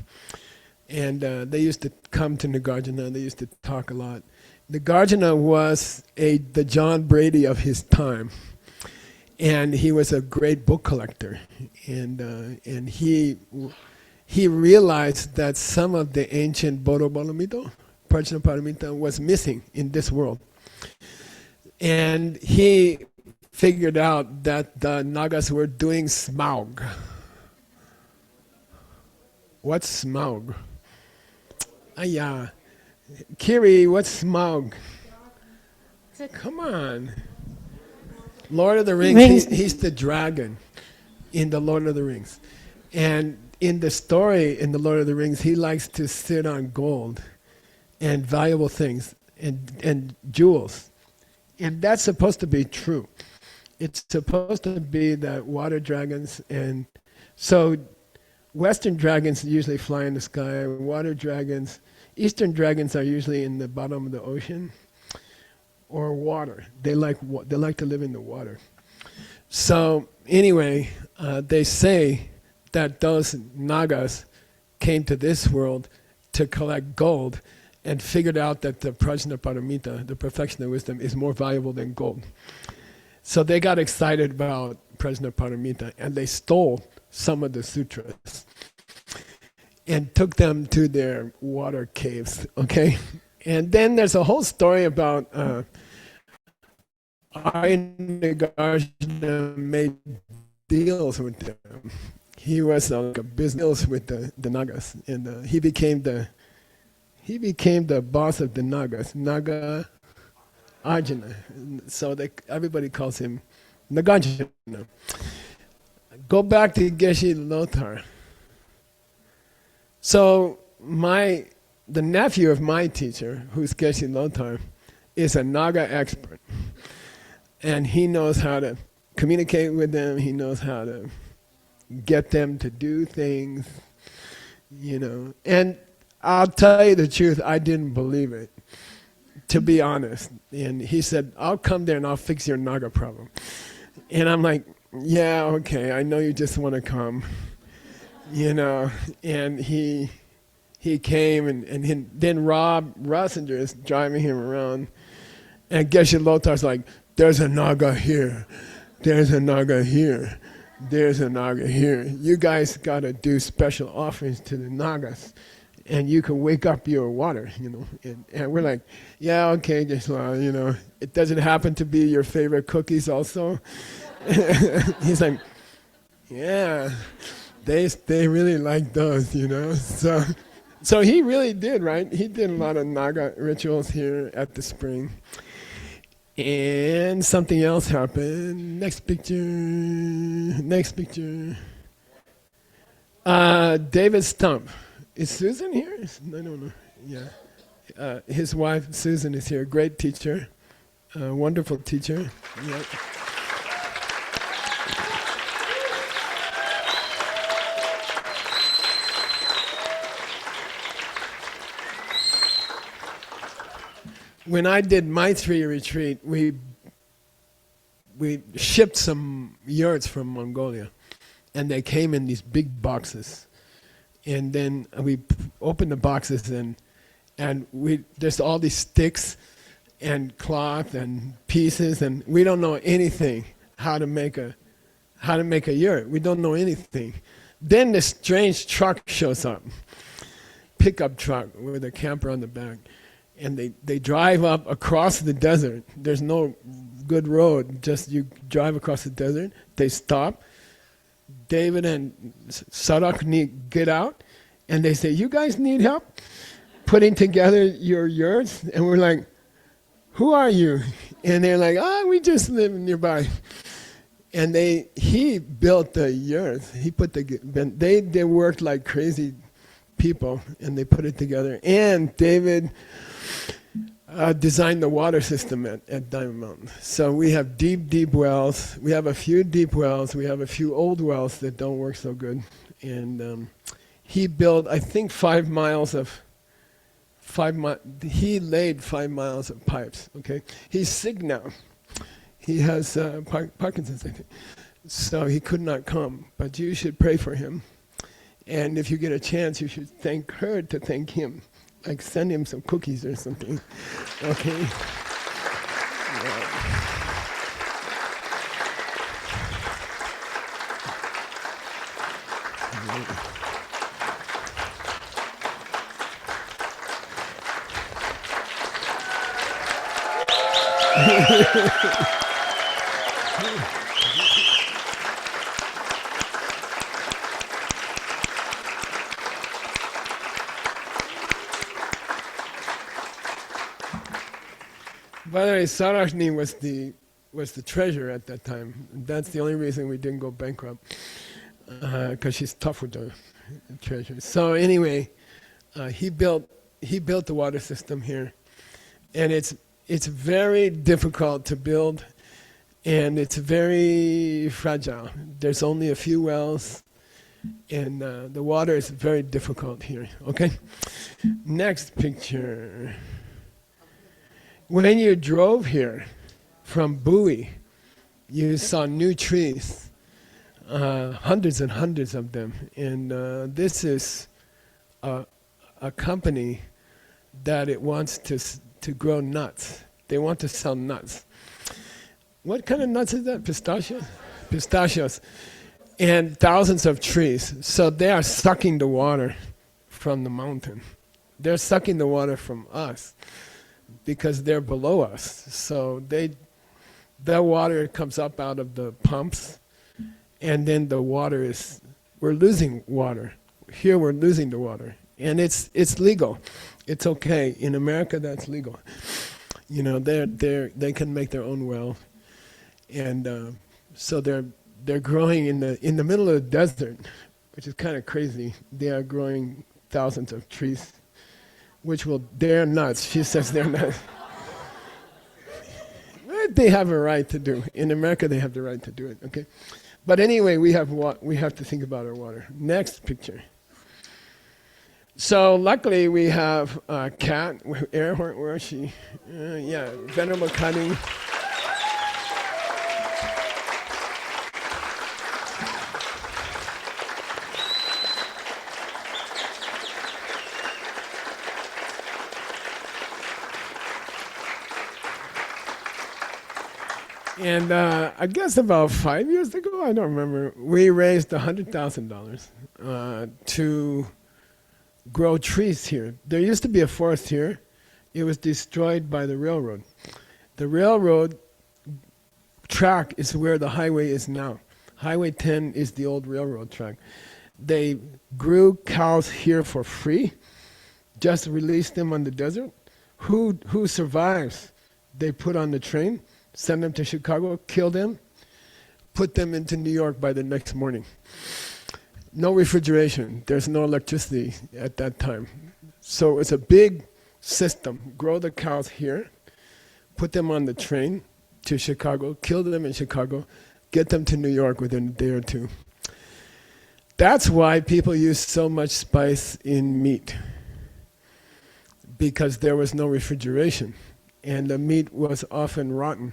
And they used to come to Nagarjuna, they used to talk a lot. Nagarjuna was the John Brady of his time. And he was a great book collector, and he realized that some of the ancient Bodho Balamita, Prajnaparamita, was missing in this world. And he figured out that the Nagas were doing smaug. What's smaug? Yeah. Kiri, what's smaug? Come on. Lord of the Rings, he's the dragon in the Lord of the Rings. And in the story in the Lord of the Rings, he likes to sit on gold and valuable things and jewels. And that's supposed to be true. It's supposed to be that water dragons, and so Western dragons usually fly in the sky. Water dragons, Eastern dragons are usually in the bottom of the ocean. Or water. They like to live in the water. So anyway, they say that those Nagas came to this world to collect gold and figured out that the Prajnaparamita, the perfection of wisdom, is more valuable than gold. So they got excited about Prajnaparamita and they stole some of the sutras and took them to their water caves, okay? And then there's a whole story about Nagarjuna made deals with them. He was like a business with the Nagas, and he became the boss of the Nagas, Naga Arjuna. So everybody calls him Nagarjuna. Go back to Geshe Lothar. So the nephew of my teacher, who's Geshe Lothar, is a Naga expert. And he knows how to communicate with them, he knows how to get them to do things, And I'll tell you the truth, I didn't believe it, to be honest. And he said, I'll come there and I'll fix your Naga problem. And I'm like, yeah, okay, I know you just want to come, And he came, and then Rob Rossinger is driving him around, and Geshe Lothar's like, there's a Naga here, there's a Naga here, there's a Naga here. You guys got to do special offerings to the Nagas, and you can wake up your water, And we're like, yeah, okay, Geshe, it doesn't happen to be your favorite cookies also. He's like, yeah, they really like those, So he really did, right? He did a lot of Naga rituals here at the spring. And something else happened. Next picture. David Stump. Is Susan here? I don't know. Yeah. His wife, Susan, is here. Great teacher. Wonderful teacher. Yeah. when I did my 3-year retreat, we shipped some yurts from Mongolia, and they came in these big boxes. And then we opened the boxes, and there's all these sticks and cloth and pieces, and we don't know anything how to make a yurt. We don't know anything. Then this strange truck shows up, pickup truck with a camper on the back, and they drive up across the desert. There's no good road, just you drive across the desert. They stop. David and Sarak get out, and they say, "You guys need help putting together your yurts?" And we're like, "Who are you?" And they're like, "We just live nearby." And he built the yurts. They worked like crazy people, and they put it together. And David designed the water system at Diamond Mountain. So we have deep wells. We have a few deep wells. We have a few old wells that don't work so good. And he built, I think, 5 miles of he laid 5 miles of pipes. Okay, he's sick now. He has Parkinson's, I think. So he could not come. But you should pray for him. And if you get a chance, you should thank her to thank him. Like send him some cookies or something. Okay. By the way, Sarashni was the treasurer at that time. That's the only reason we didn't go bankrupt, because she's tough with the treasurer. So anyway, he built the water system here, and it's very difficult to build, and it's very fragile. There's only a few wells, and the water is very difficult here. Okay, next picture. When you drove here from Bowie, you saw new trees, hundreds and hundreds of them. And this is a company that it wants to grow nuts. They want to sell nuts. What kind of nuts is that? Pistachios? Pistachios. And thousands of trees. So they are sucking the water from the mountain. They're sucking the water from us, because they're below us. So their water comes up out of the pumps, and then the water we're losing water. Here we're losing the water. And it's legal. It's okay. In America, that's legal. You know, they can make their own well. And so they're growing in the middle of the desert, which is kind of crazy. They are growing thousands of trees, they're nuts. She says they're nuts. They have a right to do. In America, they have the right to do it. Okay, but anyway, we have to think about our water. Next picture. So luckily, we have a cat. Earhart, where is she? Yeah, Venerable Cunning. And I guess about 5 years ago, I don't remember, we raised $100,000 to grow trees here. There used to be a forest here. It was destroyed by the railroad. The railroad track is where the highway is now. Highway 10 is the old railroad track. They grew cows here for free, just released them on the desert. Who survives, they put on the train, send them to Chicago, kill them, put them into New York by the next morning. No refrigeration. There's no electricity at that time. So it's a big system. Grow the cows here, put them on the train to Chicago, kill them in Chicago, get them to New York within a day or two. That's why people use so much spice in meat, because there was no refrigeration. and the meat was often rotten.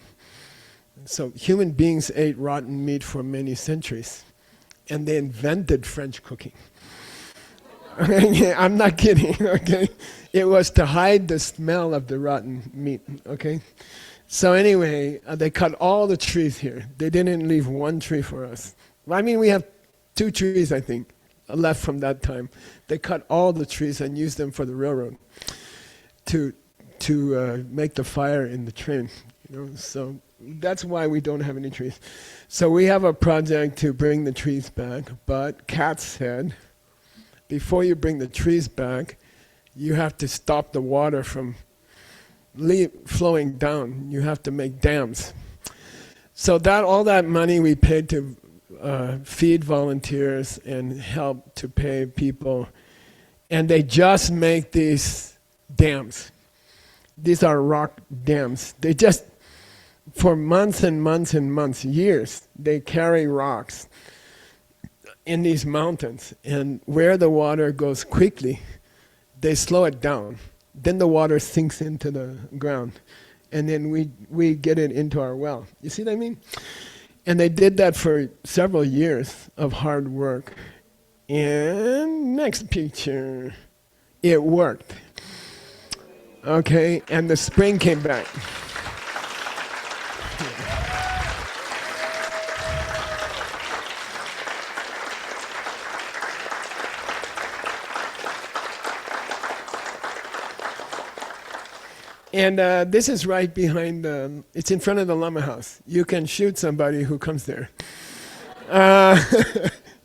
So human beings ate rotten meat for many centuries, and they invented French cooking. I'm not kidding, okay? It was to hide the smell of the rotten meat, okay? So anyway, they cut all the trees here. They didn't leave one tree for us. I mean, we have 2 trees, I think, left from that time. They cut all the trees and used them for the railroad to make the fire in the train. So that's why we don't have any trees. So we have a project to bring the trees back, but Kat said, before you bring the trees back, you have to stop the water from flowing down. You have to make dams. So all that money we paid to feed volunteers and help to pay people, and they just make these dams. These are rock dams. They just, for months and months and months, years, they carry rocks in these mountains, and where the water goes quickly, they slow it down. Then the water sinks into the ground, and then we get it into our well. You see what I mean? And they did that for several years of hard work. And next picture, it worked. Okay, and the spring came back. And this is right behind it's in front of the Lama house. You can shoot somebody who comes there.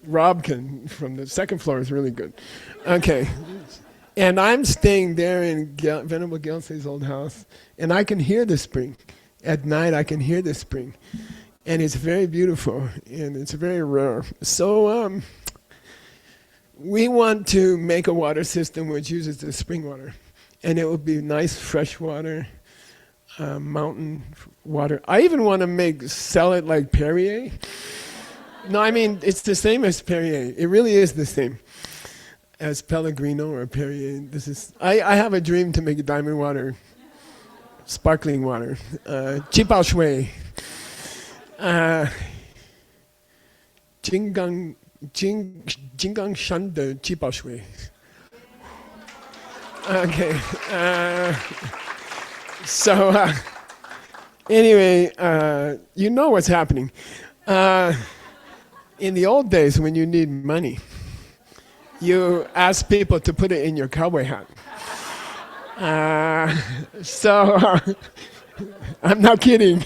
Rob can, from the second floor, is really good. Okay. And I'm staying there in Venerable Gelse's old house, and I can hear the spring. At night, I can hear the spring. And it's very beautiful, and it's very rare. So we want to make a water system which uses the spring water. And it will be nice fresh water, mountain water. I even want to sell it like Perrier. No, I mean, it's the same as Perrier. It really is the same as Pellegrino or Perrier. I have a dream to make diamond water, sparkling water. Qipao Shui. Jinggang Shan de Qipao Shui. Okay. So anyway, you know what's happening. In the old days, when you need money, you ask people to put it in your cowboy hat. I'm not kidding.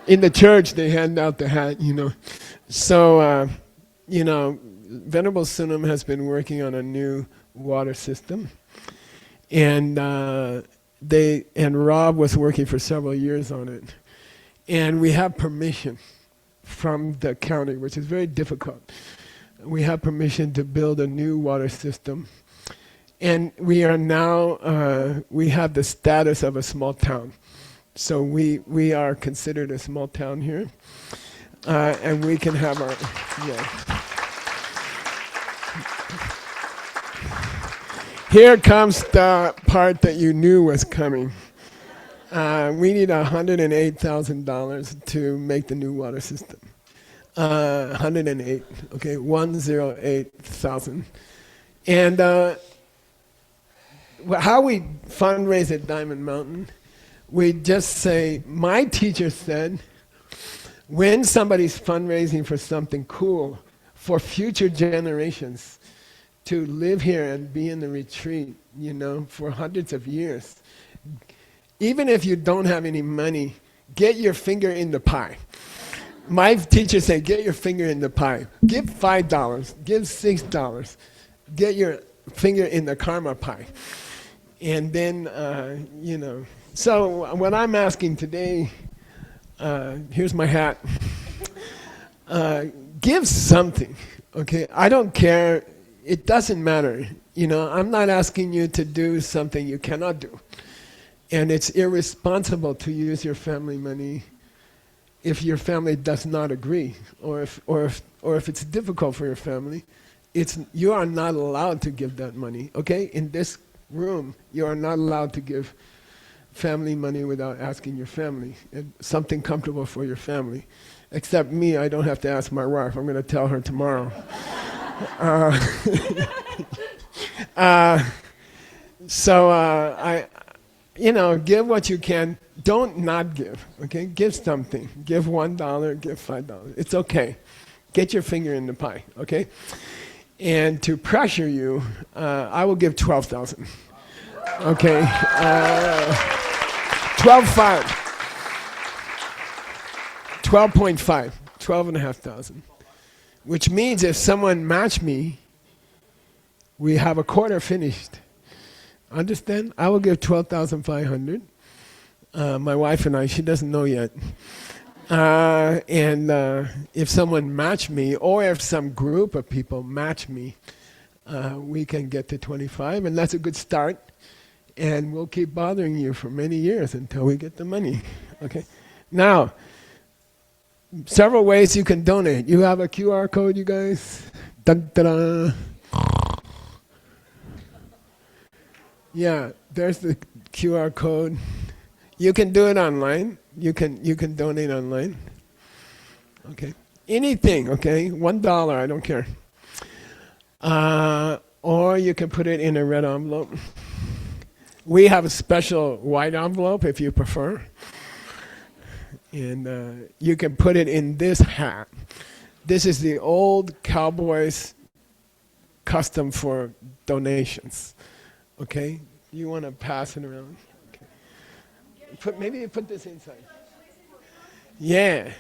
In the church, they hand out the hat, So, Venerable Sunam has been working on a new water system. And Rob was working for several years on it. And we have permission from the county, which is very difficult. We have permission to build a new water system. And we are now, we have the status of a small town. So we are considered a small town here. And we can have our, Here comes the part that you knew was coming. We need $108,000 to make the new water system. 108, okay, 108,000. And how we fundraise at Diamond Mountain, we just say, my teacher said, when somebody's fundraising for something cool for future generations, to live here and be in the retreat, for hundreds of years. Even if you don't have any money, get your finger in the pie. My teacher said, get your finger in the pie. Give $5, give $6. Get your finger in the karma pie. And then, So what I'm asking today, here's my hat. Give something, okay? I don't care. It doesn't matter. I'm not asking you to do something you cannot do. And it's irresponsible to use your family money if your family does not agree, or if it's difficult for your family. You are not allowed to give that money, okay? In this room, you are not allowed to give family money without asking your family. Something comfortable for your family. Except me, I don't have to ask my wife. I'm going to tell her tomorrow. Give what you can. Don't not give, okay? Give something. Give $1, give $5. It's okay. Get your finger in the pie, okay? And to pressure you, I will give 12,000. Okay? 12.5. 12.5. 12,500. Which means if someone match me, we have a quarter finished. Understand? I will give 12,500. My wife and I, she doesn't know yet. If someone match me, or if some group of people match me, we can get to 25, and that's a good start. And we'll keep bothering you for many years until we get the money. Okay? Now, several ways you can donate. You have a QR code, you guys? Dun, dun, dun. Yeah, there's the QR code. You can do it online. You can donate online. Okay. Anything, okay? $1, I don't care. Or you can put it in a red envelope. We have a special white envelope if you prefer. And you can put it in this hat. This is the old Cowboys custom for donations. Okay? You want to pass it around? Okay. Maybe you put this inside. Yeah.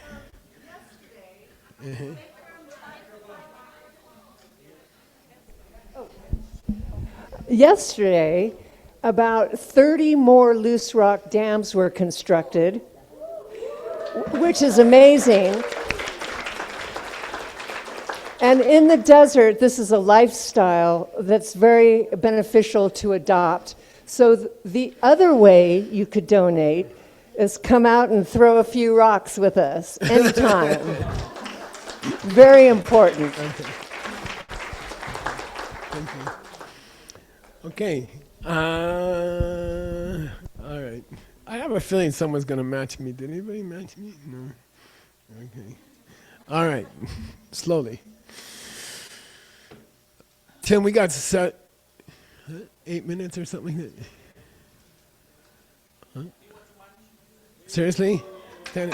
Uh-huh. Yesterday, about 30 more loose rock dams were constructed, which is amazing. And in the desert, this is a lifestyle that's very beneficial to adopt. So the other way you could donate is come out and throw a few rocks with us anytime. Very important. Okay. Thank you. Okay. All right. I have a feeling someone's going to match me. Did anybody match me? No. Okay. All right. Slowly. Tim, we got 8 minutes or something like that. Huh? Seriously? 10.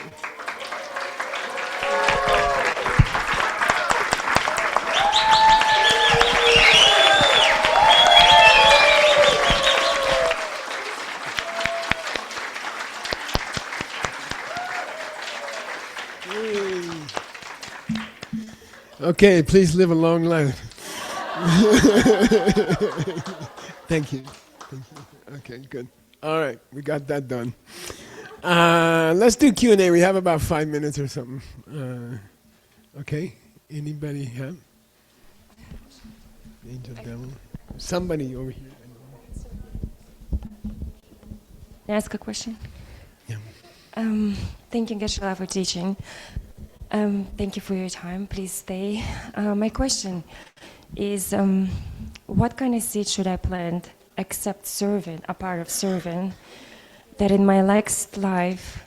Okay, please live a long life. Thank you. Okay, good. All right, we got that done. Let's do Q&A. We have about 5 minutes or something. Okay, anybody have? Angel Devil? Somebody over here. Can I ask a question? Yeah. Thank you, Geshe, for teaching. Thank you for your time. Please stay. My question is, what kind of seed should I plant, except serving, a part of serving, that in my next life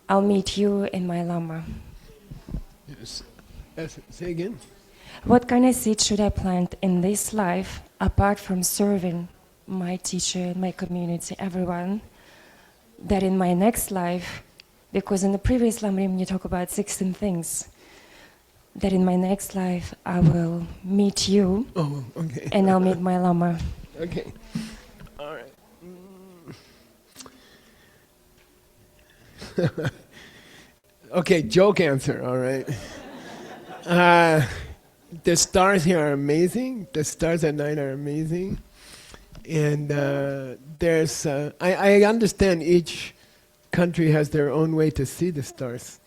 I'll meet you and my Lama? Yes. Say again? What kind of seed should I plant in this life, apart from serving my teacher, my community, everyone, that in my next life, because in the previous Lamrim you talk about 16 things, that in my next life I will meet you, okay. And I'll meet my Lama. Okay. All right. Okay, joke answer, all right. The stars here are amazing. The stars at night are amazing. And there's, I understand each country has their own way to see the stars.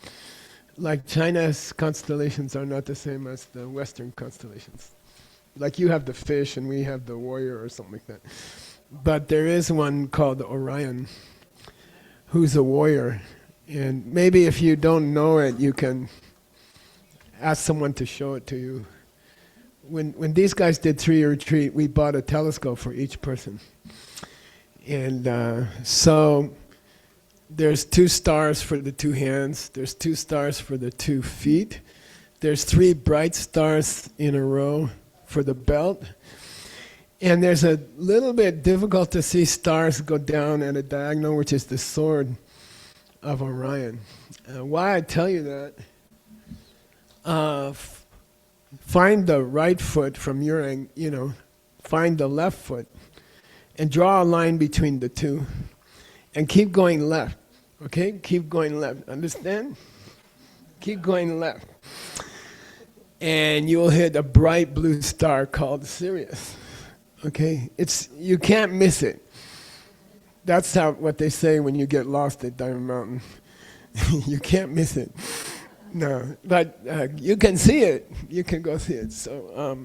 Like China's constellations are not the same as the Western constellations. Like you have the fish and we have the warrior or something like that. But there is one called Orion, who's a warrior. And maybe if you don't know it, you can ask someone to show it to you. When these guys did 3-year retreat, we bought a telescope for each person. And so there's 2 stars for the 2 hands. There's 2 stars for the 2 feet. There's 3 bright stars in a row for the belt. And there's a little bit difficult to see stars go down at a diagonal, which is the sword of Orion. Why I tell you that, find the right foot from your end, find the left foot and draw a line between the 2 and keep going left, okay? Keep going left, understand? Keep going left. And you'll hit a bright blue star called Sirius, okay? You can't miss it. That's what they say when you get lost at Diamond Mountain. You can't miss it. No, but you can see it. You can go see it. So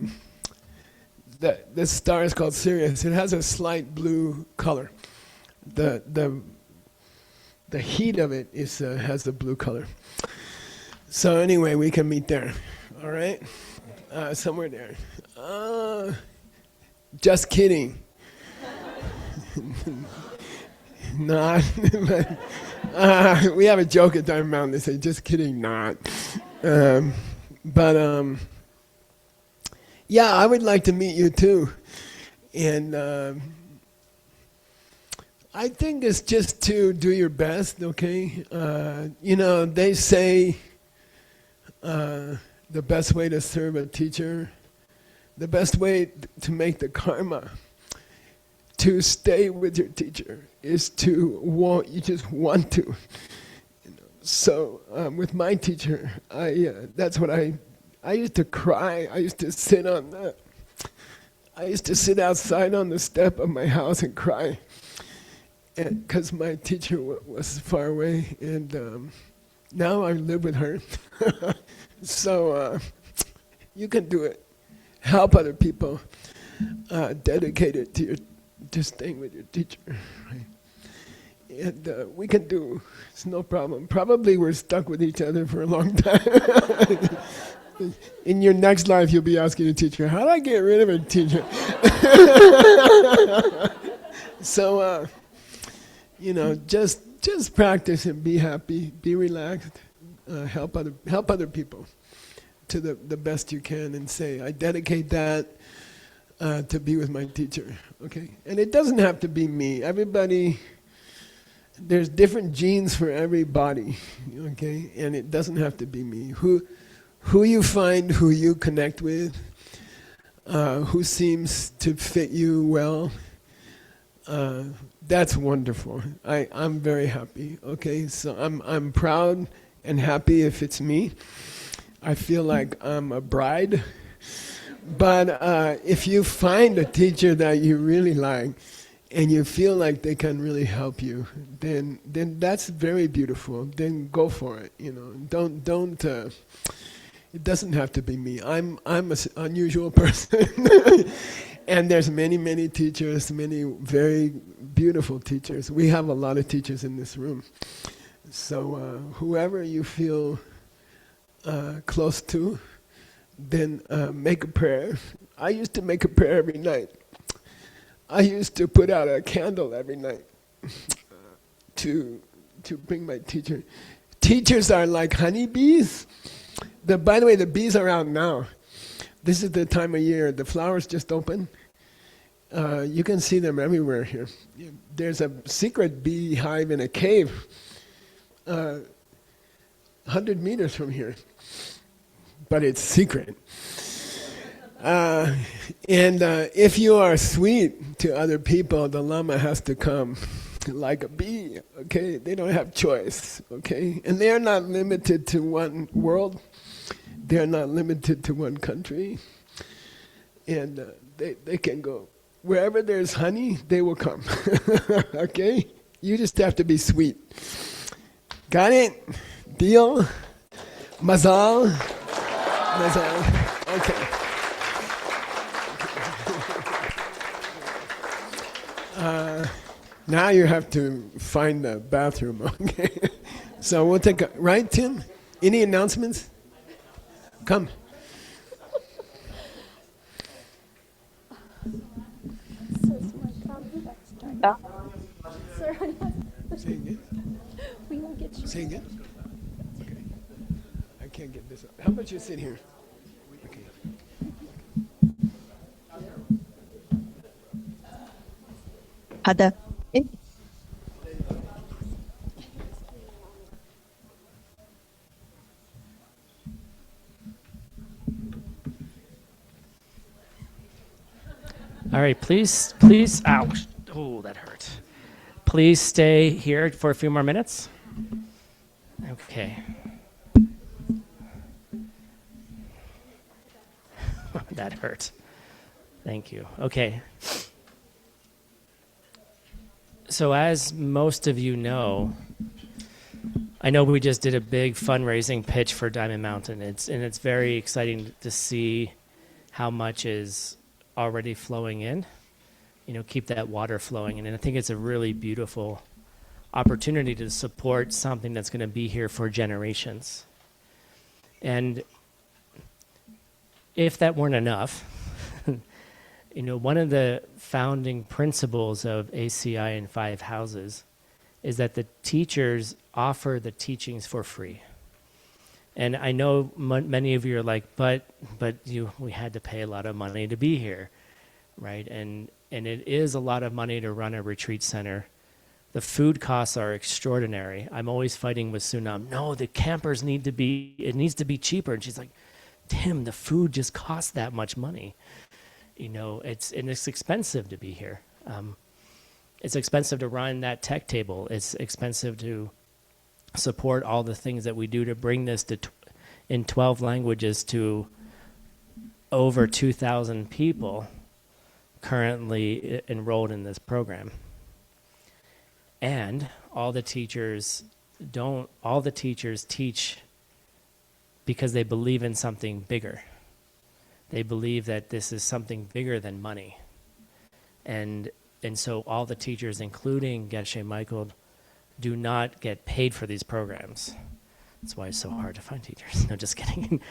this star is called Sirius. It has a slight blue color. The heat of it has a blue color. So anyway, we can meet there. All right, somewhere there. Just kidding. Not. We have a joke at Diamond Mountain. They say, "Just kidding, not." Yeah, I would like to meet you too, and I think it's just to do your best. Okay, they say the best way to serve a teacher, the best way to make the karma to stay with your teacher is to just want to. So with my teacher, that's what I used to cry. I used to sit outside on the step of my house and cry, because my teacher was far away, and now I live with her. So you can do it. Help other people. Dedicate it to staying with your teacher. Right? And we can do. It's no problem. Probably we're stuck with each other for a long time. In your next life, you'll be asking your teacher, "How do I get rid of a teacher?" So, just practice and be happy, be relaxed. Help other people to the best you can, and say, "I dedicate that to be with my teacher." Okay, and it doesn't have to be me. Everybody, there's different genes for every body. Okay, and it doesn't have to be me. Who you find, who you connect with, who seems to fit you well. That's wonderful. I'm very happy. Okay, so I'm proud and happy if it's me. I feel like I'm a bride. But if you find a teacher that you really like and you feel like they can really help you, then that's very beautiful. Then go for it. Don't. It doesn't have to be me. I'm an unusual person, and there's many teachers, many very beautiful teachers. We have a lot of teachers in this room. So whoever you feel close to, then make a prayer. I used to make a prayer every night. I used to put out a candle every night to bring my teacher. Teachers are like honeybees. By the way, the bees are out now. This is the time of year. The flowers just open. You can see them everywhere here. There's a secret beehive in a cave 100 meters from here. But it's secret. And if you are sweet to other people, the Lama has to come like a bee, okay? They don't have choice, okay? And they are not limited to one world. They are not limited to one country. And they can go. Wherever there's honey, they will come, okay? You just have to be sweet. Got it? Deal? Mazal? Okay. Now you have to find the bathroom, okay? So we'll take right, Tim? Any announcements? Come. Yeah. Say again? We will get you. Say again? Okay. I can't get this up. How about you sit here? Okay. All right, please, ouch. Oh, that hurt. Please stay here for a few more minutes. Okay. That hurt. Thank you. Okay. So as most of you know, I know we just did a big fundraising pitch for Diamond Mountain. It's very exciting to see how much is already flowing in. Keep that water flowing. And I think it's a really beautiful opportunity to support something that's going to be here for generations. And if that weren't enough, one of the founding principles of ACI and Five Houses is that the teachers offer the teachings for free. And I know many of you are like, but we had to pay a lot of money to be here, right? And it is a lot of money to run a retreat center. The food costs are extraordinary. I'm always fighting with Sunam. No, the campers needs to be cheaper. And she's like, Tim, the food just costs that much money. It's expensive to be here. It's expensive to run that tech table. It's expensive to support all the things that we do to bring this in 12 languages to over 2,000 people currently enrolled in this program. And all the teachers teach because they believe in something bigger. They believe that this is something bigger than money. And so all the teachers, including Geshe Michael, do not get paid for these programs. That's why it's so hard to find teachers. No, just kidding.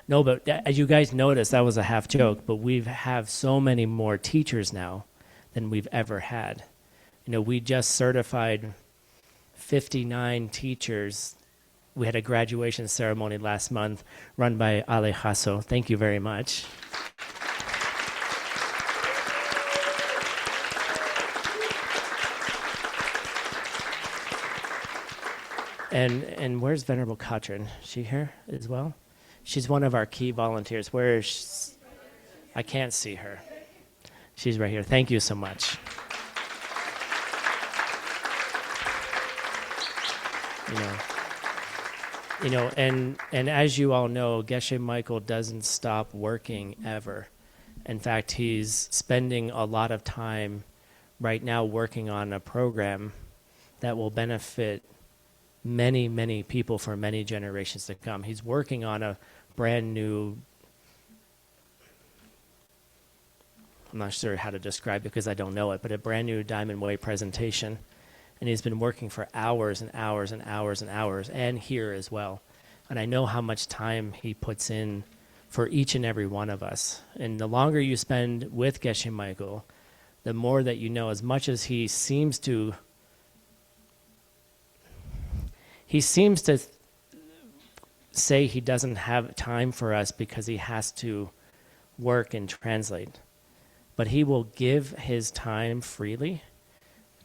No, but as you guys noticed, that was a half joke, but we have so many more teachers now than we've ever had. We just certified 59 teachers. We had a graduation ceremony last month run by Alejaso. Thank you very much. And where's Venerable Katrin? Is she here as well? She's one of our key volunteers. Where is she? I can't see her. She's right here. Thank you so much. And as you all know, Geshe Michael doesn't stop working ever. In fact, he's spending a lot of time right now working on a program that will benefit many, many people for many generations to come. He's working on a brand new, I'm not sure how to describe it because I don't know it, but a brand new Diamond Way presentation. And he's been working for hours and hours and hours and hours, and here as well. And I know how much time he puts in for each and every one of us. And the longer you spend with Geshe Michael, the more that you know, as much as he seems to say he doesn't have time for us because he has to work and translate. But he will give his time freely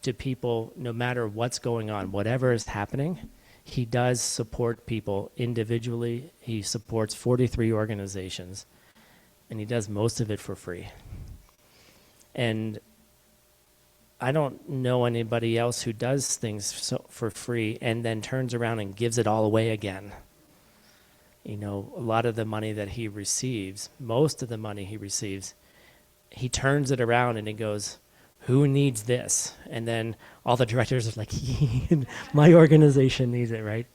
to people no matter what's going on, whatever is happening. He does support people individually. He supports 43 organizations, and he does most of it for free. And I don't know anybody else who does things for free and then turns around and gives it all away again. A lot of the money that he receives, most of the money he receives, he turns it around and he goes, who needs this? And then all the directors are like, my organization needs it, right?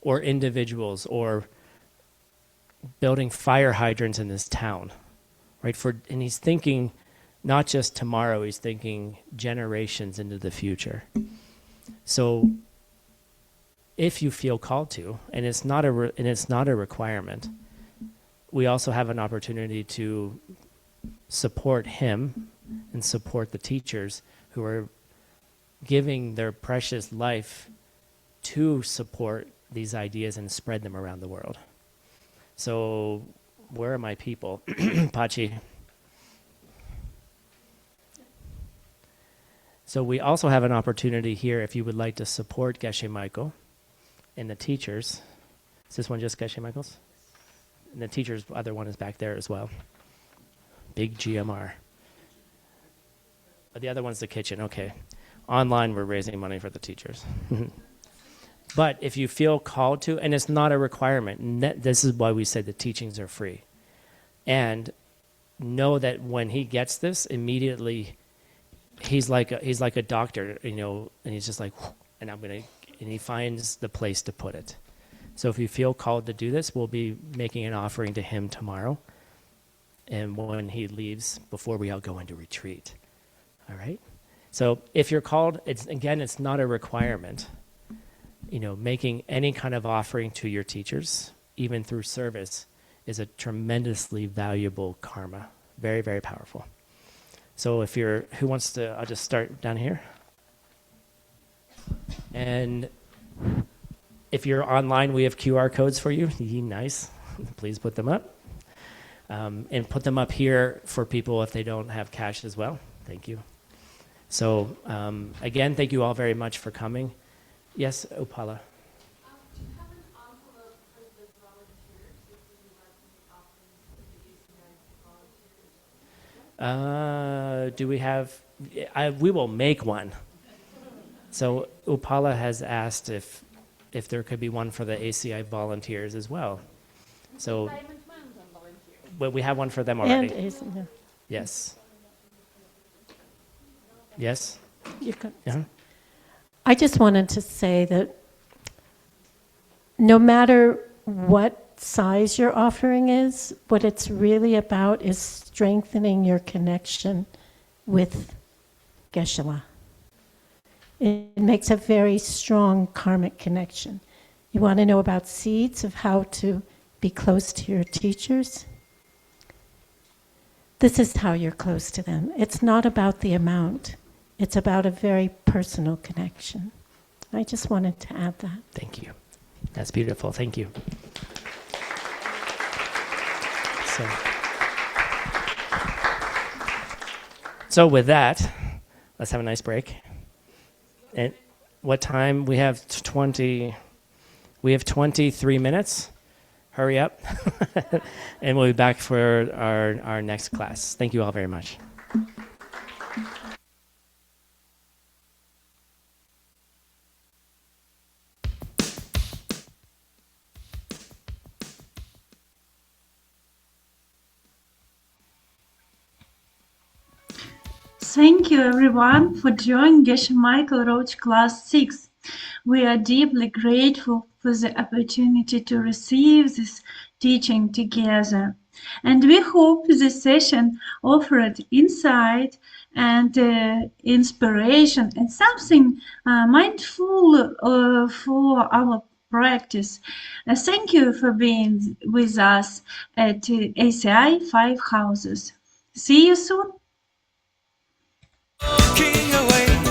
Or individuals, or building fire hydrants in this town, right? And he's thinking not just tomorrow, he's thinking generations into the future. So if you feel called to, and it's not a requirement, we also have an opportunity to support him and support the teachers who are giving their precious life to support these ideas and spread them around the world. So where are my people? Pachi. So we also have an opportunity here if you would like to support Geshe Michael and the teachers. Is this one just Geshe Michael's? And the teachers, other one is back there as well. Big GMR. But the other one's the kitchen, okay. Online, we're raising money for the teachers. But if you feel called to, and it's not a requirement, this is why we said the teachings are free. And know that when he gets this, immediately he's like a doctor, you know, and he's just like, and he finds the place to put it. So if you feel called to do this, we'll be making an offering to him tomorrow, and when he leaves, before we all go into retreat. All right. So if you're called, it's not a requirement. You know, making any kind of offering to your teachers, even through service, is a tremendously valuable karma. Very, very powerful. So if you're, who wants to, I'll just start down here. And if you're online, we have QR codes for you. Nice. Please put them up. And put them up here for people if they don't have cash as well. Thank you. So again, thank you all very much for coming. Yes, Opala. Do you have an envelope for the volunteers if we would like to make offerings to the ACI volunteers? Do we have, we will make one. So Upala has asked if there could be one for the ACI volunteers as well. So, but we have one for them already. And Yes. Yes? you can. Yeah. I just wanted to say that no matter what size your offering is, what it's really about is strengthening your connection with Geshe. It makes a very strong karmic connection. You want to know about seeds of how to be close to your teachers? This is how you're close to them. It's not about the amount. It's about a very personal connection. I just wanted to add that. Thank you. That's beautiful. Thank you. So with that, let's have a nice break. And what time? We have 23 minutes. Hurry up. And we'll be back for our next class. Thank you all very much. Thank you everyone for joining Geshe Michael Roach Class 6. We are deeply grateful for the opportunity to receive this teaching together. And we hope this session offered insight and inspiration and something mindful for our practice. Thank you for being with us at ACI 5 Houses. See you soon. Walking away.